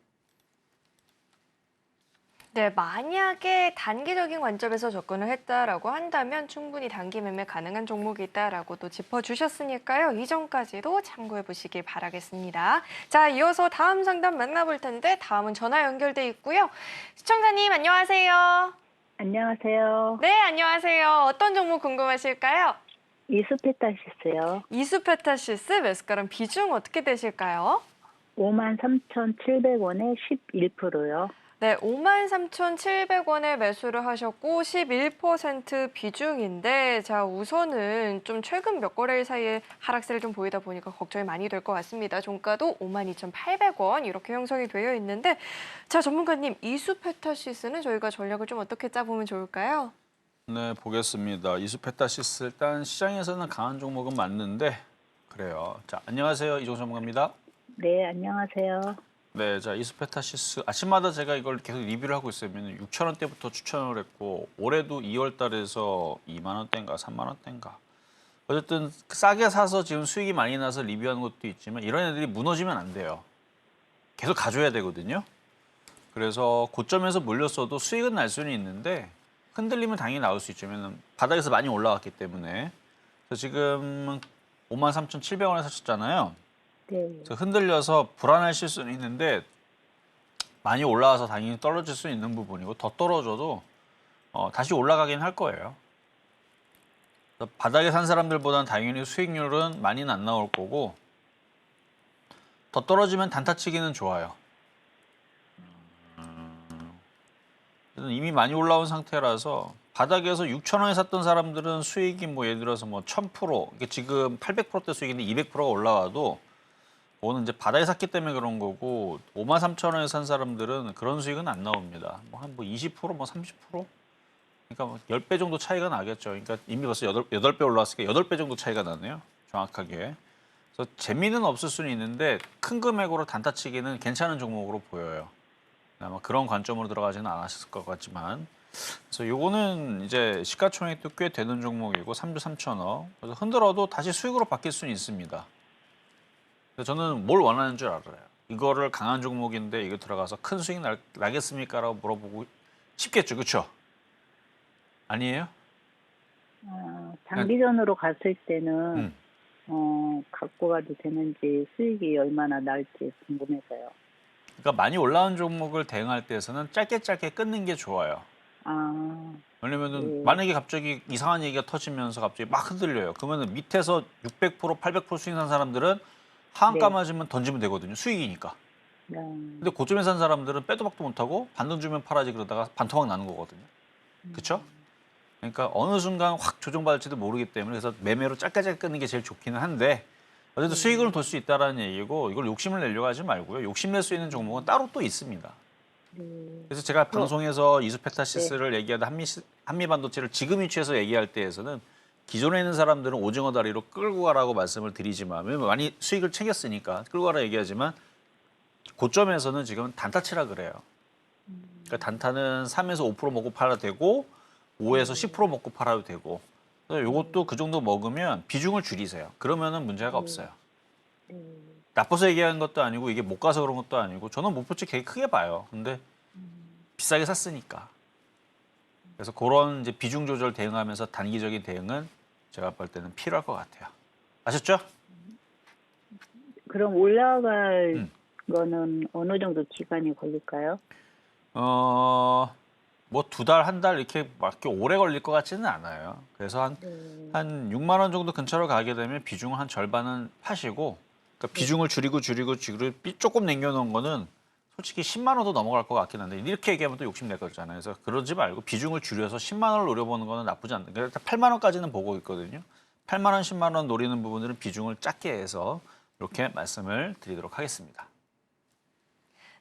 네, 만약에 단기적인 관점에서 접근을 했다라고 한다면 충분히 단기 매매 가능한 종목이 있다라고 또 짚어주셨으니까요. 이전까지도 참고해 보시길 바라겠습니다. 자, 이어서 다음 상담 만나볼 텐데 다음은 전화 연결돼 있고요. 시청자님 안녕하세요. 안녕하세요. 네, 안녕하세요. 어떤 종목 궁금하실까요? 이수페타시스요. 이수페타시스 매수가랑 비중 어떻게 되실까요? 53,700원에 11%요. 네, 53,700원에 매수를 하셨고 11% 비중인데 자 우선은 좀 최근 몇 거래일 사이에 하락세를 좀 보이다 보니까 걱정이 많이 될 것 같습니다. 종가도 52,800원 이렇게 형성이 되어 있는데 자 전문가님 이수페타시스는 저희가 전략을 좀 어떻게 짜보면 좋을까요? 네, 보겠습니다. 이수페타시스 일단 시장에서는 강한 종목은 맞는데 그래요. 자, 안녕하세요. 이종섭 전문가입니다. 네, 안녕하세요. 네, 자 이수페타시스 아침마다 제가 이걸 계속 리뷰를 하고 있어요. 6,000원대부터 추천을 했고 올해도 2월 달에서 2만 원대인가 3만 원대인가 어쨌든 싸게 사서 지금 수익이 많이 나서 리뷰하는 것도 있지만 이런 애들이 무너지면 안 돼요. 계속 가져야 되거든요. 그래서 고점에서 물렸어도 수익은 날 수는 있는데 흔들리면 당연히 나올 수 있죠. 왜냐면 바닥에서 많이 올라갔기 때문에. 그래서 지금 53,700원에 사셨잖아요. 네. 흔들려서 불안하실 수는 있는데 많이 올라와서 당연히 떨어질 수 있는 부분이고 더 떨어져도 다시 올라가긴 할 거예요. 바닥에 산 사람들보다는 당연히 수익률은 많이는 안 나올 거고 더 떨어지면 단타치기는 좋아요. 이미 많이 올라온 상태라서 바닥에서 6,000원에 샀던 사람들은 수익이 뭐 예를 들어서 뭐 1,000% 이게 지금 800%대 수익인데 200%가 올라와도 그거는 이제 바닥에 샀기 때문에 그런 거고 53,000원에 산 사람들은 그런 수익은 안 나옵니다. 뭐 한 뭐 20%, 뭐 30%? 그러니까 뭐 10배 정도 차이가 나겠죠. 그러니까 이미 벌써 8배 올라왔으니까 8배 정도 차이가 나네요. 정확하게. 그래서 재미는 없을 수는 있는데 큰 금액으로 단타치기는 괜찮은 종목으로 보여요. 아마 그런 관점으로 들어가지는 않았을 것 같지만 그래서 요거는 이제 시가총액도 꽤 되는 종목이고 3조 3천억. 그래서 흔들어도 다시 수익으로 바뀔 수는 있습니다. 저는 뭘 원하는 줄 알아요. 이거를 강한 종목인데 이거 들어가서 큰 수익 나겠습니까? 라고 물어보고 싶겠죠. 그렇죠? 아니에요? 장기전으로 갔을 때는 갖고 가도 되는지 수익이 얼마나 날지 궁금해서요. 그러니까 많이 올라온 종목을 대응할 때에서는 짧게 끊는 게 좋아요. 아, 왜냐면은 만약에 갑자기 이상한 얘기가 터지면서 갑자기 막 흔들려요. 그러면은 밑에서 600%, 800% 수익 난 사람들은 하한가 네. 맞으면 던지면 되거든요. 수익이니까. 네. 근데 고점에 산 사람들은 빼도 박도 못하고 반등 주면 팔아지 그러다가 반토막 나는 거거든요. 그렇죠? 그러니까 어느 순간 확 조정받을지도 모르기 때문에 그래서 매매로 짧게 끊는 게 제일 좋기는 한데 어쨌든 수익을 볼 수 있다는 얘기고 이걸 욕심을 내려고 하지 말고요. 욕심낼 수 있는 종목은 따로 또 있습니다. 네. 그래서 제가 방송에서 이수페타시스를 얘기하다 한미반도체를 지금 위치에서 얘기할 때에서는 기존에 있는 사람들은 오징어 다리로 끌고 가라고 말씀을 드리지만 왜냐면 많이 수익을 챙겼으니까 끌고 가라 얘기하지만 고점에서는 지금 단타치라 그래요. 그러니까 단타는 3에서 5% 먹고 팔아도 되고 5에서 10% 먹고 팔아도 되고 이것도 그 정도 먹으면 비중을 줄이세요. 그러면은 문제가 없어요. 나빠서 얘기하는 것도 아니고 이게 못 가서 그런 것도 아니고 저는 목표치 되게 크게 봐요. 근데 비싸게 샀으니까. 그래서 그런 이제 비중 조절 대응하면서 단기적인 대응은 제가 볼 때는 필요할 것 같아요. 아셨죠? 그럼 올라갈 거는 어느 정도 기간이 걸릴까요? 뭐 2달, 1달 이렇게 막 이렇게 오래 걸릴 것 같지는 않아요. 그래서 한 6만 원 정도 근처로 가게 되면 비중을 한 절반은 파시고 그러니까 비중을 줄이고 조금 남겨놓은 거는 솔직히 10만 원도 넘어갈 것 같긴 한데 이렇게 얘기하면 또 욕심낼 거잖아요. 그래서 그러지 말고 비중을 줄여서 10만 원을 노려보는 거는 나쁘지 않다. 그러니까 8만 원까지는 보고 있거든요. 8만 원, 10만 원 노리는 부분들은 비중을 작게 해서 이렇게 말씀을 드리도록 하겠습니다.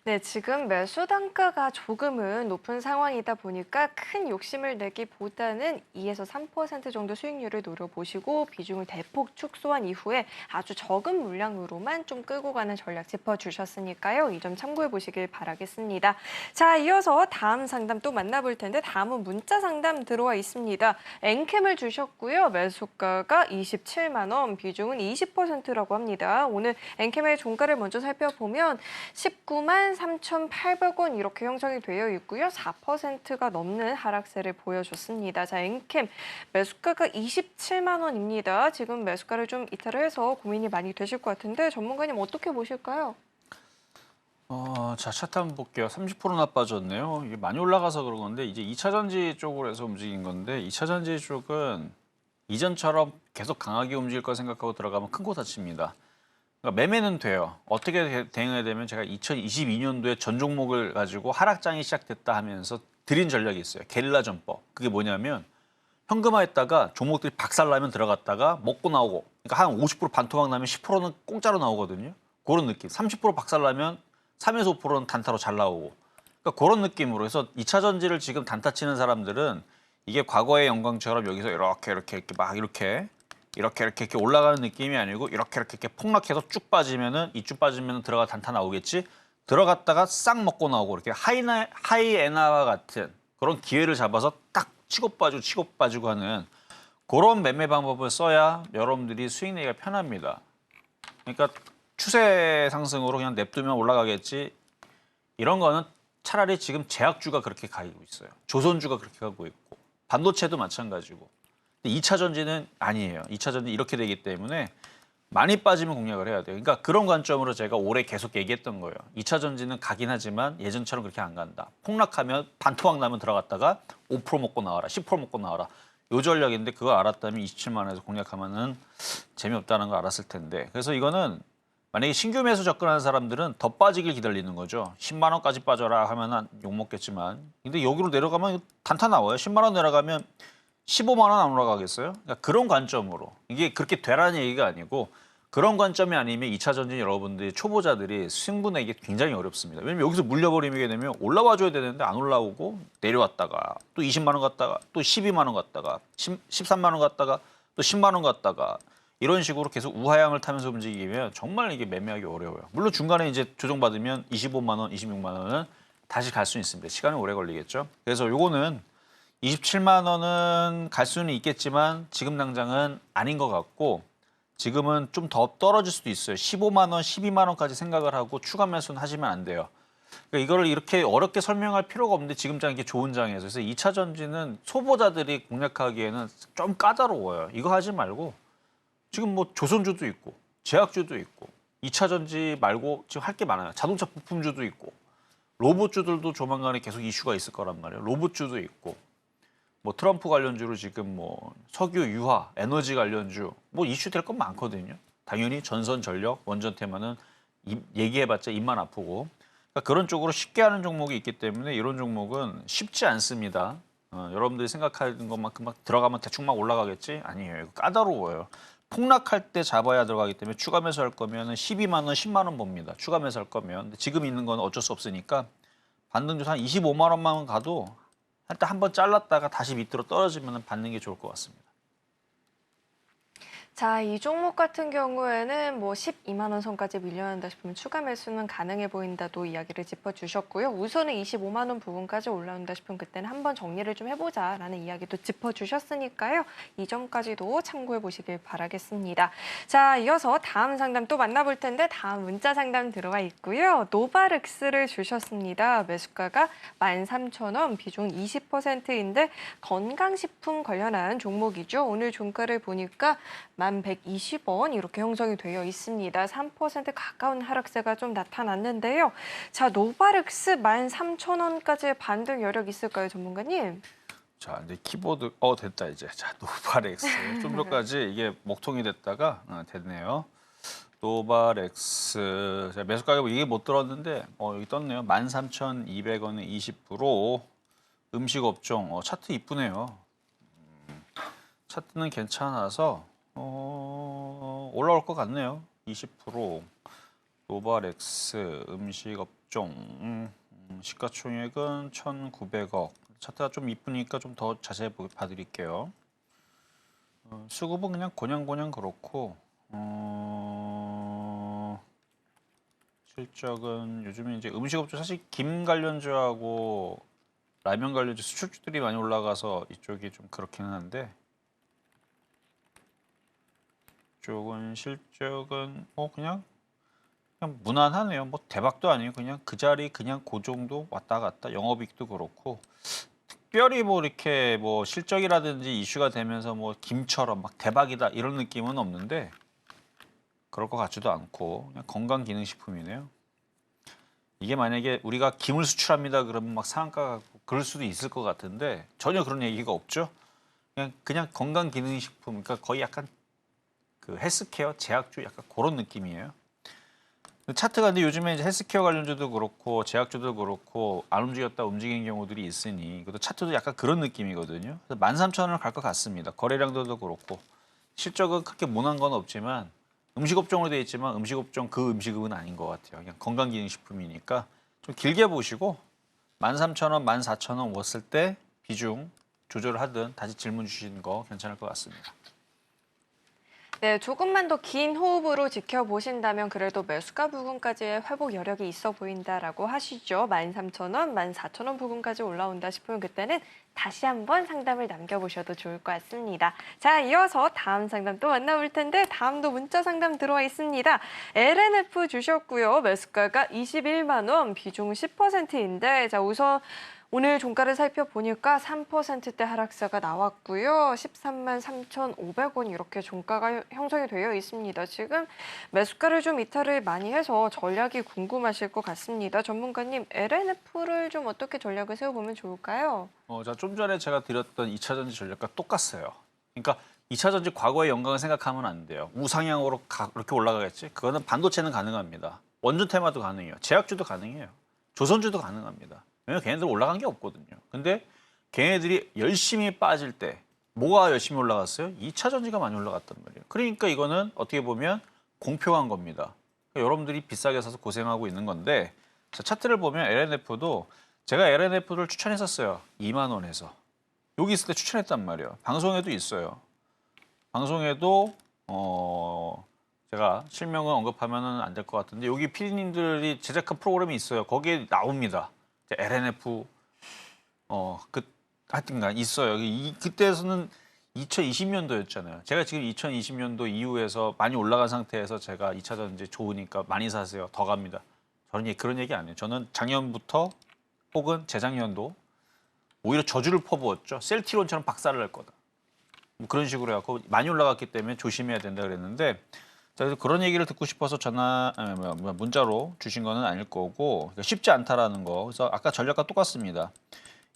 네, 지금 매수 단가가 조금은 높은 상황이다 보니까 큰 욕심을 내기보다는 2에서 3% 정도 수익률을 노려보시고 비중을 대폭 축소한 이후에 아주 적은 물량으로만 좀 끌고 가는 전략 짚어주셨으니까요. 이 점 참고해 보시길 바라겠습니다. 자, 이어서 다음 상담 또 만나볼 텐데 다음은 문자 상담 들어와 있습니다. 엔캠을 주셨고요. 매수가가 27만 원, 비중은 20%라고 합니다. 오늘 엔캠의 종가를 먼저 살펴보면 19만 3,800원 이렇게 형성이 되어 있고요. 4%가 넘는 하락세를 보여줬습니다. 자, 엔캠 매수가가 27만 원입니다. 지금 매수가를 좀 이탈을 해서 고민이 많이 되실 것 같은데 전문가님 어떻게 보실까요? 자, 차트 한번 볼게요. 30%나 빠졌네요. 이게 많이 올라가서 그런 건데 이제 2차 전지 쪽으로 해서 움직인 건데 2차 전지 쪽은 이전처럼 계속 강하게 움직일 거 생각하고 들어가면 큰 거 다칩니다. 그러니까 매매는 돼요. 어떻게 대응해야 되면 제가 2022년도에 전 종목을 가지고 하락장이 시작됐다 하면서 드린 전략이 있어요. 게릴라 전법. 그게 뭐냐면 현금화했다가 종목들이 박살나면 들어갔다가 먹고 나오고 그러니까 한 50% 반토막 나면 10%는 공짜로 나오거든요. 그런 느낌. 30% 박살나면 3에서 5%는 단타로 잘 나오고 그러니까 그런 느낌으로 해서 2차 전지를 지금 단타 치는 사람들은 이게 과거의 영광처럼 여기서 이렇게 막 이렇게 올라가는 느낌이 아니고 이렇게 폭락해서 쭉 빠지면은 이쭉 빠지면은 들어가 단타 나오겠지. 들어갔다가 싹 먹고 나오고 이렇게 하이에나와 같은 그런 기회를 잡아서 딱 치고 빠지고 하는 그런 매매 방법을 써야 여러분들이 수익 내기가 편합니다. 그러니까 추세 상승으로 그냥 냅두면 올라가겠지. 이런 거는 차라리 지금 제약주가 그렇게 가고 있어요. 조선주가 그렇게 가고 있고 반도체도 마찬가지고. 2차 전지는 아니에요. 2차 전지 이렇게 되기 때문에 많이 빠지면 공략을 해야 돼요. 그러니까 그런 관점으로 제가 올해 계속 얘기했던 거예요. 2차 전지는 가긴 하지만 예전처럼 그렇게 안 간다. 폭락하면 반토막 나면 들어갔다가 5% 먹고 나와라. 10% 먹고 나와라. 요 전략인데 그거 알았다면 27만 원에서 공략하면은 재미없다는 거 알았을 텐데. 그래서 이거는 만약에 신규 매수 접근하는 사람들은 더 빠지길 기다리는 거죠. 10만 원까지 빠져라 하면 욕먹겠지만. 근데 여기로 내려가면 단타 나와요. 10만 원 내려가면 15만 원 안 올라가겠어요? 그러니까 그런 관점으로. 이게 그렇게 되라는 얘기가 아니고 그런 관점이 아니면 2차 전지 여러분들이 초보자들이 승부내기 굉장히 어렵습니다. 왜냐면 여기서 물려버리게 되면 올라와줘야 되는데 안 올라오고 내려왔다가 또 20만 원 갔다가 또 12만 원 갔다가 13만 원 갔다가 또 10만 원 갔다가 이런 식으로 계속 우하향을 타면서 움직이면 정말 이게 매매하기 어려워요. 물론 중간에 이제 조정받으면 25만 원, 26만 원은 다시 갈 수 있습니다. 시간이 오래 걸리겠죠. 그래서 요거는 27만 원은 갈 수는 있겠지만 지금 당장은 아닌 것 같고 지금은 좀 더 떨어질 수도 있어요. 15만 원, 12만 원까지 생각을 하고 추가 매수는 하시면 안 돼요. 그러니까 이거를 이렇게 어렵게 설명할 필요가 없는데 지금 장 이게 좋은 장이어서 그래서 2차 전지는 초보자들이 공략하기에는 좀 까다로워요. 이거 하지 말고 지금 뭐 조선주도 있고 제약주도 있고 2차 전지 말고 지금 할 게 많아요. 자동차 부품주도 있고 로봇주들도 조만간에 계속 이슈가 있을 거란 말이에요. 로봇주도 있고 뭐 트럼프 관련주로 지금 뭐 석유, 유화, 에너지 관련주 뭐 이슈 될 건 많거든요. 당연히 전선, 전력, 원전 테마는 얘기해봤자 입만 아프고 그러니까 그런 쪽으로 쉽게 하는 종목이 있기 때문에 이런 종목은 쉽지 않습니다. 여러분들이 생각하는 것만큼 막 들어가면 대충 막 올라가겠지? 아니에요. 이거 까다로워요. 폭락할 때 잡아야 들어가기 때문에 추가 매수할 거면 12만 원, 10만 원 봅니다. 추가 매수할 거면. 근데 지금 있는 건 어쩔 수 없으니까 반등주 한 25만 원만 가도 일단 한번 잘랐다가 다시 밑으로 떨어지면 받는 게 좋을 것 같습니다. 자, 이 종목 같은 경우에는 뭐 12만 원 선까지 밀려난다 싶으면 추가 매수는 가능해 보인다도 이야기를 짚어주셨고요. 우선은 25만 원 부분까지 올라온다 싶으면 그때는 한번 정리를 좀 해보자라는 이야기도 짚어주셨으니까요. 이 점까지도 참고해 보시길 바라겠습니다. 자, 이어서 다음 상담 또 만나볼 텐데 다음 문자 상담 들어와 있고요. 노바르크스를 주셨습니다. 매수가가 13,000원, 비중 20%인데 건강식품 관련한 종목이죠. 오늘 종가를 보니까 1,120원 이렇게 형성이 되어 있습니다. 3% 가까운 하락세가 좀 나타났는데요. 자, 노바르크스 13,000원까지의 반등 여력 있을까요, 전문가님? 자, 이제 키보드 됐다 이제. 자, 노바렉스. 좀 전까지 이게 목통이 됐다가 됐네요. 노바렉스. 자, 매수 가격 이게 못 들었는데 여기 떴네요. 13,200원에 20% 음식 업종. 차트 이쁘네요. 차트는 괜찮아서 올라올 것 같네요. 20% 노바렉스 음식 업종 시가총액은 1,900억. 차트가 좀 이쁘니까 좀 더 자세히 봐드릴게요. 수급은 그냥 고냥고냥 그렇고 실적은 요즘에 이제 음식업종 사실 김 관련주하고 라면 관련주 수출주들이 많이 올라가서 이쪽이 좀 그렇기는 한데 이쪽은 실적은 그냥 무난하네요. 뭐 대박도 아니에요. 그냥 그 자리 그냥 그 정도 왔다 갔다. 영업이익도 그렇고 특별히 뭐 이렇게 뭐 실적이라든지 이슈가 되면서 뭐 김처럼 막 대박이다 이런 느낌은 없는데 그럴 것 같지도 않고 그냥 건강기능식품이네요. 이게 만약에 우리가 김을 수출합니다 그러면 막 상한가 그럴 수도 있을 것 같은데 전혀 그런 얘기가 없죠. 그냥 건강기능식품 그러니까 거의 약간 그 헬스케어, 제약주 약간 그런 느낌이에요. 차트가 근데 요즘에 이제 헬스케어 관련주도 그렇고 제약주도 그렇고 안 움직였다 움직인 경우들이 있으니 이것도 차트도 약간 그런 느낌이거든요. 그래서 13,000원을 갈 것 같습니다. 거래량도 그렇고 실적은 그렇게 모난 건 없지만 음식업종으로 되어 있지만 음식업종 그 음식은 아닌 것 같아요. 그냥 건강기능식품이니까 좀 길게 보시고 13,000원, 14,000원 왔을 때 비중 조절을 하든 다시 질문 주시는 거 괜찮을 것 같습니다. 네, 조금만 더 긴 호흡으로 지켜보신다면 그래도 매수가 부근까지의 회복 여력이 있어 보인다라고 하시죠. 13,000원, 14,000원 부근까지 올라온다 싶으면 그때는 다시 한번 상담을 남겨보셔도 좋을 것 같습니다. 자, 이어서 다음 상담 또 만나볼 텐데 다음도 문자 상담 들어와 있습니다. LNF 주셨고요. 매수가가 21만 원, 비중 10%인데 자, 우선 오늘 종가를 살펴보니까 3%대 하락세가 나왔고요. 13만 3,500원 이렇게 종가가 형성이 되어 있습니다. 지금 매수가를 좀 이탈을 많이 해서 전략이 궁금하실 것 같습니다. 전문가님, LNF를 좀 어떻게 전략을 세워보면 좋을까요? 자, 좀 전에 제가 드렸던 2차 전지 전략과 똑같아요. 그러니까 2차 전지 과거의 영광을 생각하면 안 돼요. 우상향으로 그렇게 올라가겠지? 그거는 반도체는 가능합니다. 원전 테마도 가능해요. 제약주도 가능해요. 조선주도 가능합니다. 왜냐면 걔네들 올라간 게 없거든요. 근데 걔네들이 열심히 빠질 때 뭐가 열심히 올라갔어요? 2차 전지가 많이 올라갔단 말이에요. 그러니까 이거는 어떻게 보면 공평한 겁니다. 그러니까 여러분들이 비싸게 사서 고생하고 있는 건데 자, 차트를 보면 LNF도 제가 LNF를 추천했었어요. 2만 원에서. 여기 있을 때 추천했단 말이에요. 방송에도 있어요. 방송에도 제가 실명은 언급하면 안 될 것 같은데 여기 PD님들이 제작한 프로그램이 있어요. 거기에 나옵니다. LNF 하여튼간 있어요. 그때에서는 2020년도였잖아요. 제가 지금 2020년도 이후에서 많이 올라간 상태에서 제가 2차 전지 좋으니까 많이 사세요. 더 갑니다. 저는 그런 얘기 안 해요. 저는 작년부터 혹은 재작년도 오히려 저주를 퍼부었죠. 셀티론처럼 박살을 낼 거다. 뭐 그런 식으로 해갖고 많이 올라갔기 때문에 조심해야 된다 그랬는데 그래서 그런 얘기를 듣고 싶어서 문자로 주신 거는 아닐 거고 그러니까 쉽지 않다라는 거. 그래서 아까 전략과 똑같습니다.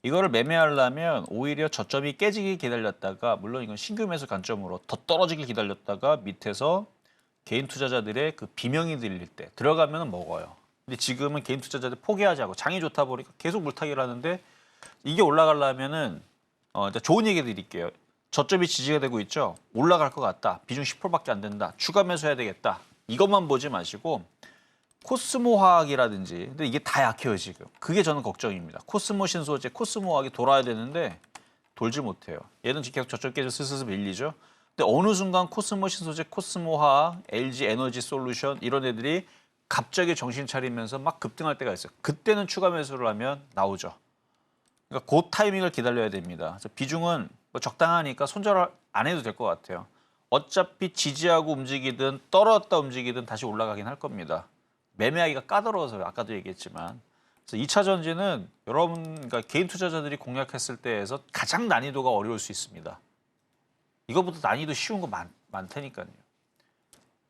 이거를 매매하려면 오히려 저점이 깨지길 기다렸다가 물론 이건 신규 매수 관점으로 더 떨어지길 기다렸다가 밑에서 개인 투자자들의 그 비명이 들릴 때 들어가면 먹어요. 근데 지금은 개인 투자자들 포기하지 않고 장이 좋다 보니까 계속 물타기를 하는데 이게 올라가려면은 일단 좋은 얘기 드릴게요. 저점이 지지가 되고 있죠. 올라갈 것 같다. 비중 10%밖에 안 된다. 추가 매수해야 되겠다. 이것만 보지 마시고 코스모 화학이라든지 근데 이게 다 약해요 지금. 그게 저는 걱정입니다. 코스모 신소재, 코스모 화학이 돌아야 되는데 돌지 못해요. 얘는 계속 저점 깨져 스스스 밀리죠. 근데 어느 순간 코스모 신소재, 코스모 화학, LG 에너지 솔루션 이런 애들이 갑자기 정신 차리면서 막 급등할 때가 있어요. 그때는 추가 매수를 하면 나오죠. 그러니까 그 타이밍을 기다려야 됩니다. 그래서 비중은 뭐 적당하니까 손절 안 해도 될 것 같아요. 어차피 지지하고 움직이든 떨어졌다 움직이든 다시 올라가긴 할 겁니다. 매매하기가 까다로워서요. 아까도 얘기했지만. 그래서 2차 전지는 여러분 그러니까 개인 투자자들이 공략했을 때에서 가장 난이도가 어려울 수 있습니다. 이거보다 난이도 쉬운 거 많다니까요.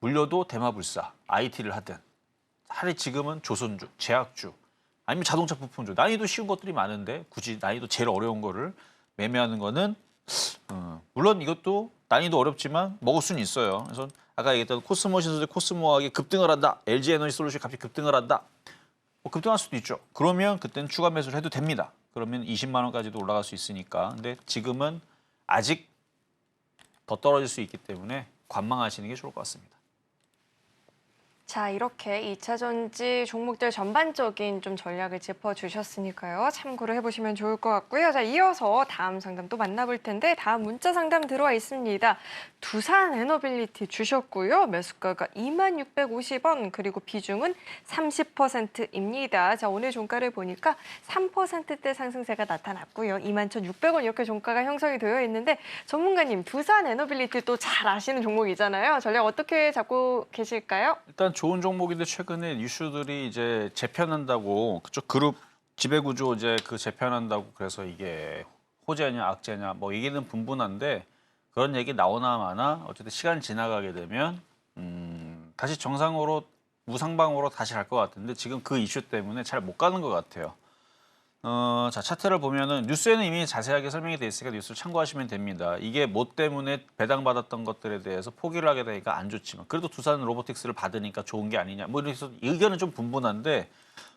물려도 대마불사, IT를 하든 차라리 지금은 조선주, 제약주 아니면 자동차 부품주 난이도 쉬운 것들이 많은데 굳이 난이도 제일 어려운 거를 매매하는 거는 물론 이것도 난이도 어렵지만 먹을 수는 있어요. 그래서 아까 얘기했던 코스모 신소재, 코스모하게 급등을 한다. LG 에너지 솔루션이 갑자기 급등을 한다. 뭐 급등할 수도 있죠. 그러면 그때는 추가 매수를 해도 됩니다. 그러면 20만 원까지도 올라갈 수 있으니까. 근데 지금은 아직 더 떨어질 수 있기 때문에 관망하시는 게 좋을 것 같습니다. 자, 이렇게 2차 전지 종목들 전반적인 좀 전략을 짚어주셨으니까요. 참고를 해보시면 좋을 것 같고요. 자, 이어서 다음 상담 또 만나볼 텐데 다음 문자 상담 들어와 있습니다. 두산 에너빌리티 주셨고요. 매수가가 2650원 그리고 비중은 30%입니다. 자, 오늘 종가를 보니까 3%대 상승세가 나타났고요. 21,600원 이렇게 종가가 형성이 되어 있는데 전문가님 두산 에너빌리티 또 잘 아시는 종목이잖아요. 전략 어떻게 잡고 계실까요? 일단 좋은 종목인데 최근에 이슈들이 이제 재편한다고 그쪽 그룹 지배구조 이제 그 재편한다고 그래서 이게 호재냐 악재냐 뭐 얘기는 분분한데 그런 얘기 나오나 마나 어쨌든 시간이 지나가게 되면 다시 정상으로 무상방으로 다시 갈 것 같은데 지금 그 이슈 때문에 잘 못 가는 것 같아요. 자, 차트를 보면은 뉴스에는 이미 자세하게 설명이 돼 있으니까 뉴스를 참고하시면 됩니다. 이게 뭐 때문에 배당받았던 것들에 대해서 포기를 하게 되니까 안 좋지만 그래도 두산 로보틱스를 받으니까 좋은 게 아니냐. 뭐 이래서 의견은 좀 분분한데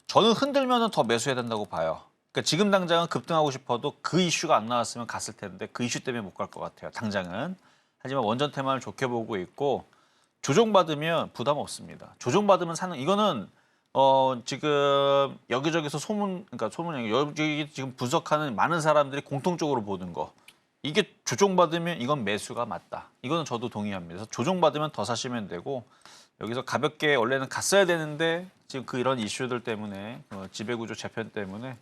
저는 흔들면은 더 매수해야 된다고 봐요. 그러니까 지금 당장은 급등하고 싶어도 그 이슈가 안 나왔으면 갔을 텐데 그 이슈 때문에 못 갈 것 같아요. 당장은. 하지만 원전 테마를 좋게 보고 있고 조정받으면 부담 없습니다. 조정받으면 사는 이거는 지금 여기저기서 그러니까 소문이 여기 지금 분석하는 많은 사람들이 공통적으로 보는 거. 이게 조정받으면 이건 매수가 맞다. 이거는 저도 동의합니다. 그래서 조정받으면 더 사시면 되고 여기서 가볍게 원래는 갔어야 되는데 지금 이런 이슈들 때문에 지배구조 재편 때문에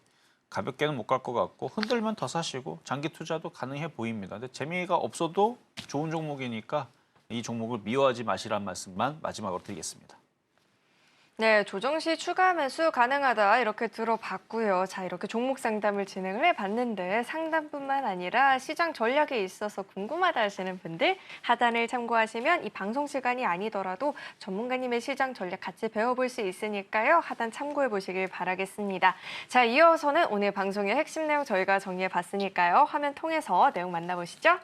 가볍게는 못 갈 것 같고 흔들면 더 사시고 장기 투자도 가능해 보입니다. 근데 재미가 없어도 좋은 종목이니까 이 종목을 미워하지 마시란 말씀만 마지막으로 드리겠습니다. 네, 조정 시 추가 매수 가능하다 이렇게 들어봤고요. 자, 이렇게 종목 상담을 진행을 해봤는데 상담뿐만 아니라 시장 전략에 있어서 궁금하다 하시는 분들 하단을 참고하시면 이 방송 시간이 아니더라도 전문가님의 시장 전략 같이 배워볼 수 있으니까요. 하단 참고해 보시길 바라겠습니다. 자, 이어서는 오늘 방송의 핵심 내용 저희가 정리해봤으니까요. 화면 통해서 내용 만나보시죠.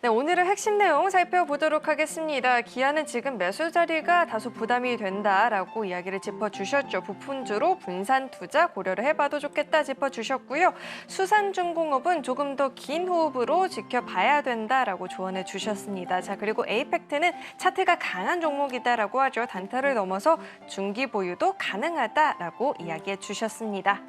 네, 오늘의 핵심 내용 살펴보도록 하겠습니다. 기아는 지금 매수 자리가 다소 부담이 된다라고 이야기를 짚어주셨죠. 부품주로 분산 투자 고려를 해봐도 좋겠다 짚어주셨고요. 수산중공업은 조금 더 긴 호흡으로 지켜봐야 된다라고 조언해 주셨습니다. 자, 그리고 에이펙트는 차트가 강한 종목이다라고 하죠. 단타를 넘어서 중기 보유도 가능하다라고 이야기해 주셨습니다.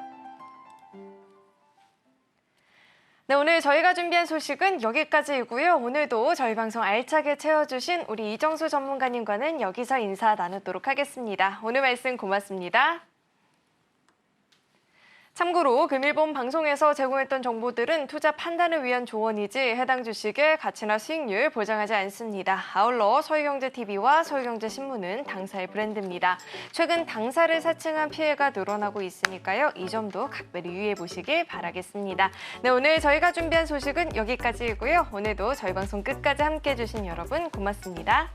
네, 오늘 저희가 준비한 소식은 여기까지이고요. 오늘도 저희 방송 알차게 채워주신 우리 이정수 전문가님과는 여기서 인사 나누도록 하겠습니다. 오늘 말씀 고맙습니다. 참고로 금일본 방송에서 제공했던 정보들은 투자 판단을 위한 조언이지 해당 주식의 가치나 수익률 보장하지 않습니다. 아울러 서울경제TV와 서울경제신문은 당사의 브랜드입니다. 최근 당사를 사칭한 피해가 늘어나고 있으니까요. 이 점도 각별히 유의해 보시길 바라겠습니다. 네, 오늘 저희가 준비한 소식은 여기까지이고요. 오늘도 저희 방송 끝까지 함께해 주신 여러분 고맙습니다.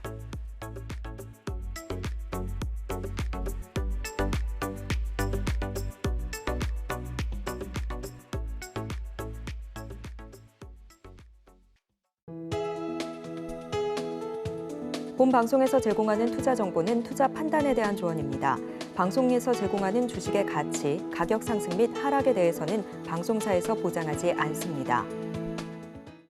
본 방송에서 제공하는 투자 정보는 투자 판단에 대한 조언입니다. 방송에서 제공하는 주식의 가치, 가격 상승 및 하락에 대해서는 방송사에서 보장하지 않습니다.